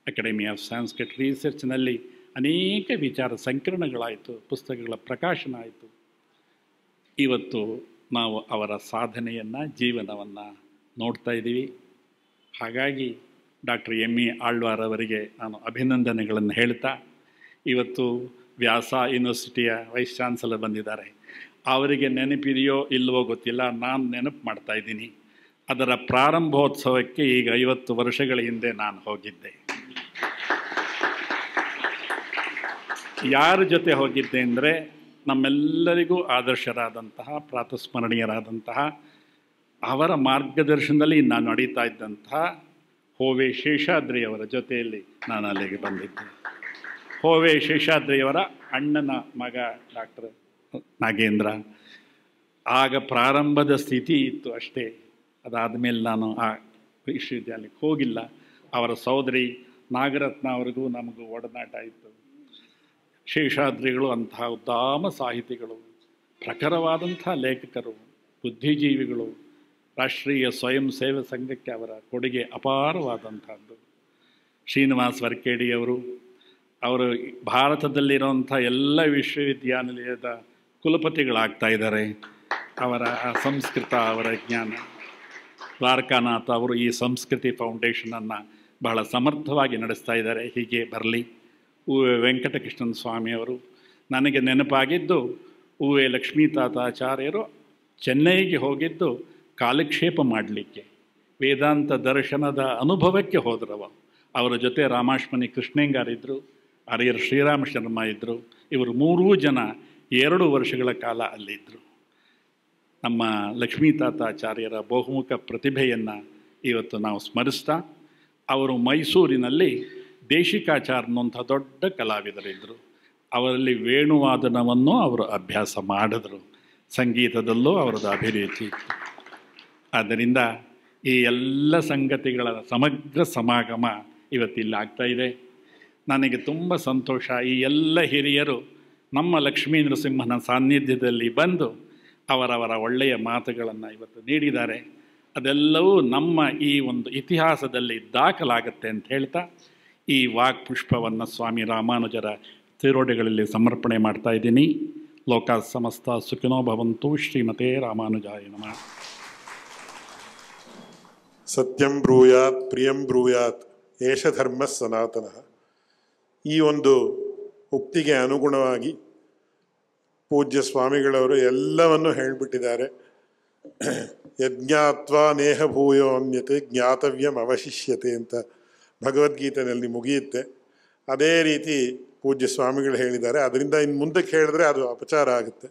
ಅಕಾಡೆಮಿ ಆಫ್ ಸಾಂಸ್ಕ್ರಿಟ್ ರಿಸರ್ಚ್ನಲ್ಲಿ ಅನೇಕ ವಿಚಾರ ಸಂಕಿರಣಗಳಾಯಿತು, ಪುಸ್ತಕಗಳ ಪ್ರಕಾಶನ ಆಯಿತು. ಇವತ್ತು ನಾವು ಅವರ ಸಾಧನೆಯನ್ನು, ಜೀವನವನ್ನು ನೋಡ್ತಾ ಇದ್ದೀವಿ. ಹಾಗಾಗಿ ಡಾಕ್ಟರ್ ಎಮ್ ಇ ಆಳ್ವಾರ್ ಅವರಿಗೆ ನಾನು ಅಭಿನಂದನೆಗಳನ್ನು ಹೇಳ್ತಾ, ಇವತ್ತು ವ್ಯಾಸ ಯೂನಿವರ್ಸಿಟಿಯ ವೈಸ್ ಚಾನ್ಸಲರ್ ಬಂದಿದ್ದಾರೆ, ಅವರಿಗೆ ನೆನಪಿದೆಯೋ ಇಲ್ಲವೋ ಗೊತ್ತಿಲ್ಲ, ನಾನು ನೆನಪು ಮಾಡ್ತಾಯಿದ್ದೀನಿ. ಅದರ ಪ್ರಾರಂಭೋತ್ಸವಕ್ಕೆ ಈಗ 50 ವರ್ಷಗಳ ಹಿಂದೆ ನಾನು ಹೋಗಿದ್ದೆ. ಯಾರ ಜೊತೆ ಹೋಗಿದ್ದೆ ಅಂದರೆ, ನಮ್ಮೆಲ್ಲರಿಗೂ ಆದರ್ಶರಾದಂತಹ, ಪ್ರಾತಸ್ಮರಣೀಯರಾದಂತಹ, ಅವರ ಮಾರ್ಗದರ್ಶನದಲ್ಲಿ ನಾನು ನಡೀತಾ ಇದ್ದಂತಹ ಹೋವೆ ಶೇಷಾದ್ರಿಯವರ ಜೊತೆಯಲ್ಲಿ ನಾನು ಅಲ್ಲಿಗೆ ಬಂದಿದ್ದೆ. ಹೋವೆ ಶೇಷಾದ್ರಿಯವರ ಅಣ್ಣನ ಮಗ ಡಾಕ್ಟರ್ ನಾಗೇಂದ್ರ. ಆಗ ಪ್ರಾರಂಭದ ಸ್ಥಿತಿ ಇತ್ತು ಅಷ್ಟೇ. ಅದಾದ ಮೇಲೆ ನಾನು ಆ ವಿಶ್ವವಿದ್ಯಾಲಯಕ್ಕೆ ಹೋಗಿಲ್ಲ. ಅವರ ಸಹೋದರಿ ನಾಗರತ್ನ ಅವರಿಗೂ ನಮಗೂ ಒಡನಾಟ ಇತ್ತು. ಶೇಷಾದ್ರಿಗಳು ಅಂತಹ ಉದ್ದಾಮ ಸಾಹಿತಿಗಳು, ಪ್ರಖರವಾದಂಥ ಲೇಖಕರು, ಬುದ್ಧಿಜೀವಿಗಳು. ರಾಷ್ಟ್ರೀಯ ಸ್ವಯಂ ಸೇವಾ ಸಂಘಕ್ಕೆ ಅವರ ಕೊಡುಗೆ ಅಪಾರವಾದಂಥದ್ದು. ಶ್ರೀನಿವಾಸ್ ವರ್ಕೇಡಿಯವರು, ಅವರು ಭಾರತದಲ್ಲಿರುವಂಥ ಎಲ್ಲ ವಿಶ್ವವಿದ್ಯಾನಿಲಯದ ಕುಲಪತಿಗಳಾಗ್ತಾ ಇದ್ದಾರೆ. ಅವರ ಸಂಸ್ಕೃತ, ಅವರ ಜ್ಞಾನ. ದ್ವಾರಕಾನಾಥ್ ಅವರು ಈ ಸಂಸ್ಕೃತಿ ಫೌಂಡೇಶನನ್ನು ಬಹಳ ಸಮರ್ಥವಾಗಿ ನಡೆಸ್ತಾ ಇದ್ದಾರೆ. ಹೀಗೆ ಬರಲಿ. ವೆಂಕಟಕೃಷ್ಣನ್ ಸ್ವಾಮಿಯವರು ನನಗೆ ನೆನಪಾಗಿದ್ದು, ಉವೆ ಲಕ್ಷ್ಮೀ ತಾತಾಚಾರ್ಯರು ಚೆನ್ನೈಗೆ ಹೋಗಿದ್ದು ಕಾಲಕ್ಷೇಪ ಮಾಡಲಿಕ್ಕೆ, ವೇದಾಂತ ದರ್ಶನದ ಅನುಭವಕ್ಕೆ ಹೋದ್ರವ. ಅವರ ಜೊತೆ ರಾಮಾಶ್ಮನಿ ಕೃಷ್ಣೇಂಗಾರಿದ್ದರು, ಹರಿಹರ ಶ್ರೀರಾಮ ಶರ್ಮ ಇದ್ದರು. ಇವರು 3 ಜನ 2 ವರ್ಷಗಳ ಕಾಲ ಅಲ್ಲಿದ್ದರು. ನಮ್ಮ ಲಕ್ಷ್ಮೀ ತಾತಾಚಾರ್ಯರ ಬಹುಮುಖ ಪ್ರತಿಭೆಯನ್ನು ಇವತ್ತು ನಾವು ಸ್ಮರಿಸ್ತಾ, ಅವರು ಮೈಸೂರಿನಲ್ಲಿ ದೇಶಿಕಾಚಾರ್ ಅನ್ನುವಂಥ ದೊಡ್ಡ ಕಲಾವಿದರಿದ್ದರು. ಅವರಲ್ಲಿ ವೇಣುವಾದನವನ್ನು ಅವರು ಅಭ್ಯಾಸ ಮಾಡಿದ್ರು. ಸಂಗೀತದಲ್ಲೂ ಅವರದ್ದು ಅಭಿರುಚಿ ಇತ್ತು. ಆದ್ದರಿಂದ ಈ ಎಲ್ಲ ಸಂಗತಿಗಳ ಸಮಗ್ರ ಸಮಾಗಮ ಇವತ್ತಿಲ್ಲಿ ಆಗ್ತಾಯಿದೆ. ನನಗೆ ತುಂಬ ಸಂತೋಷ. ಈ ಎಲ್ಲ ಹಿರಿಯರು ನಮ್ಮ ಲಕ್ಷ್ಮೀ ನರಸಿಂಹನ ಸಾನ್ನಿಧ್ಯದಲ್ಲಿ ಬಂದು ಅವರವರ ಒಳ್ಳೆಯ ಮಾತುಗಳನ್ನು ಇವತ್ತು ನೀಡಿದ್ದಾರೆ. ಅದೆಲ್ಲವೂ ನಮ್ಮ ಈ ಒಂದು ಇತಿಹಾಸದಲ್ಲಿ ದಾಖಲಾಗತ್ತೆ ಅಂತ ಹೇಳ್ತಾ, ಈ ವಾಕ್ಪುಷ್ಪವನ್ನು ಸ್ವಾಮಿ ರಾಮಾನುಜರ ತಿರುವಡಿಗಳಲ್ಲಿ ಸಮರ್ಪಣೆ ಮಾಡ್ತಾ ಇದ್ದೀನಿ. ಲೋಕ ಸಮಸ್ತ ಸುಖಿನೋ ಭವಂತು. ಶ್ರೀಮತೆ ರಾಮಾನುಜಾಯ ನಮಃ. ಸತ್ಯಂ ಬ್ರೂಯಾತ್ ಪ್ರಿಯಂ ಬ್ರೂಯಾತ್ ಏಷ ಧರ್ಮ ಸನಾತನಃ. ಈ ಒಂದು ಉಕ್ತಿಗೆ ಅನುಗುಣವಾಗಿ ಪೂಜ್ಯ ಸ್ವಾಮಿಗಳವರು ಎಲ್ಲವನ್ನು ಹೇಳಿಬಿಟ್ಟಿದ್ದಾರೆ. ಯಜ್ಞಾತ್ವಾ ನೇಹ ಭೂಯೋ ಅನ್ಯತೆ ಜ್ಞಾತವ್ಯಂ ಅವಶಿಷ್ಯತೆ ಅಂತ ಭಗವದ್ಗೀತೆಯಲ್ಲಿ ಮುಗಿಯುತ್ತೆ. ಅದೇ ರೀತಿ ಪೂಜ್ಯ ಸ್ವಾಮಿಗಳು ಹೇಳಿದ್ದಾರೆ. ಅದರಿಂದ ಇನ್ನು ಮುಂದಕ್ಕೆ ಹೇಳಿದ್ರೆ ಅದು ಅಪಚಾರ ಆಗುತ್ತೆ.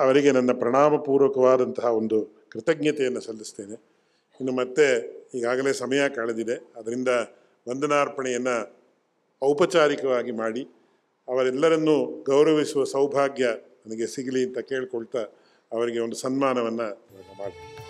ಅವರಿಗೆ ನನ್ನ ಪ್ರಣಾಮಪೂರ್ವಕವಾದಂತಹ ಒಂದು ಕೃತಜ್ಞತೆಯನ್ನು ಸಲ್ಲಿಸ್ತೇನೆ. ಇನ್ನು ಮತ್ತೆ ಈಗಾಗಲೇ ಸಮಯ ಕಳೆದಿದೆ, ಅದರಿಂದ ವಂದನಾರ್ಪಣೆಯನ್ನು ಔಪಚಾರಿಕವಾಗಿ ಮಾಡಿ ಅವರೆಲ್ಲರನ್ನೂ ಗೌರವಿಸುವ ಸೌಭಾಗ್ಯ ನನಗೆ ಸಿಗಲಿ ಅಂತ ಕೇಳ್ಕೊಳ್ತಾ ಅವರಿಗೆ ಒಂದು ಸನ್ಮಾನವನ್ನು ಮಾಡ್ತೀನಿ.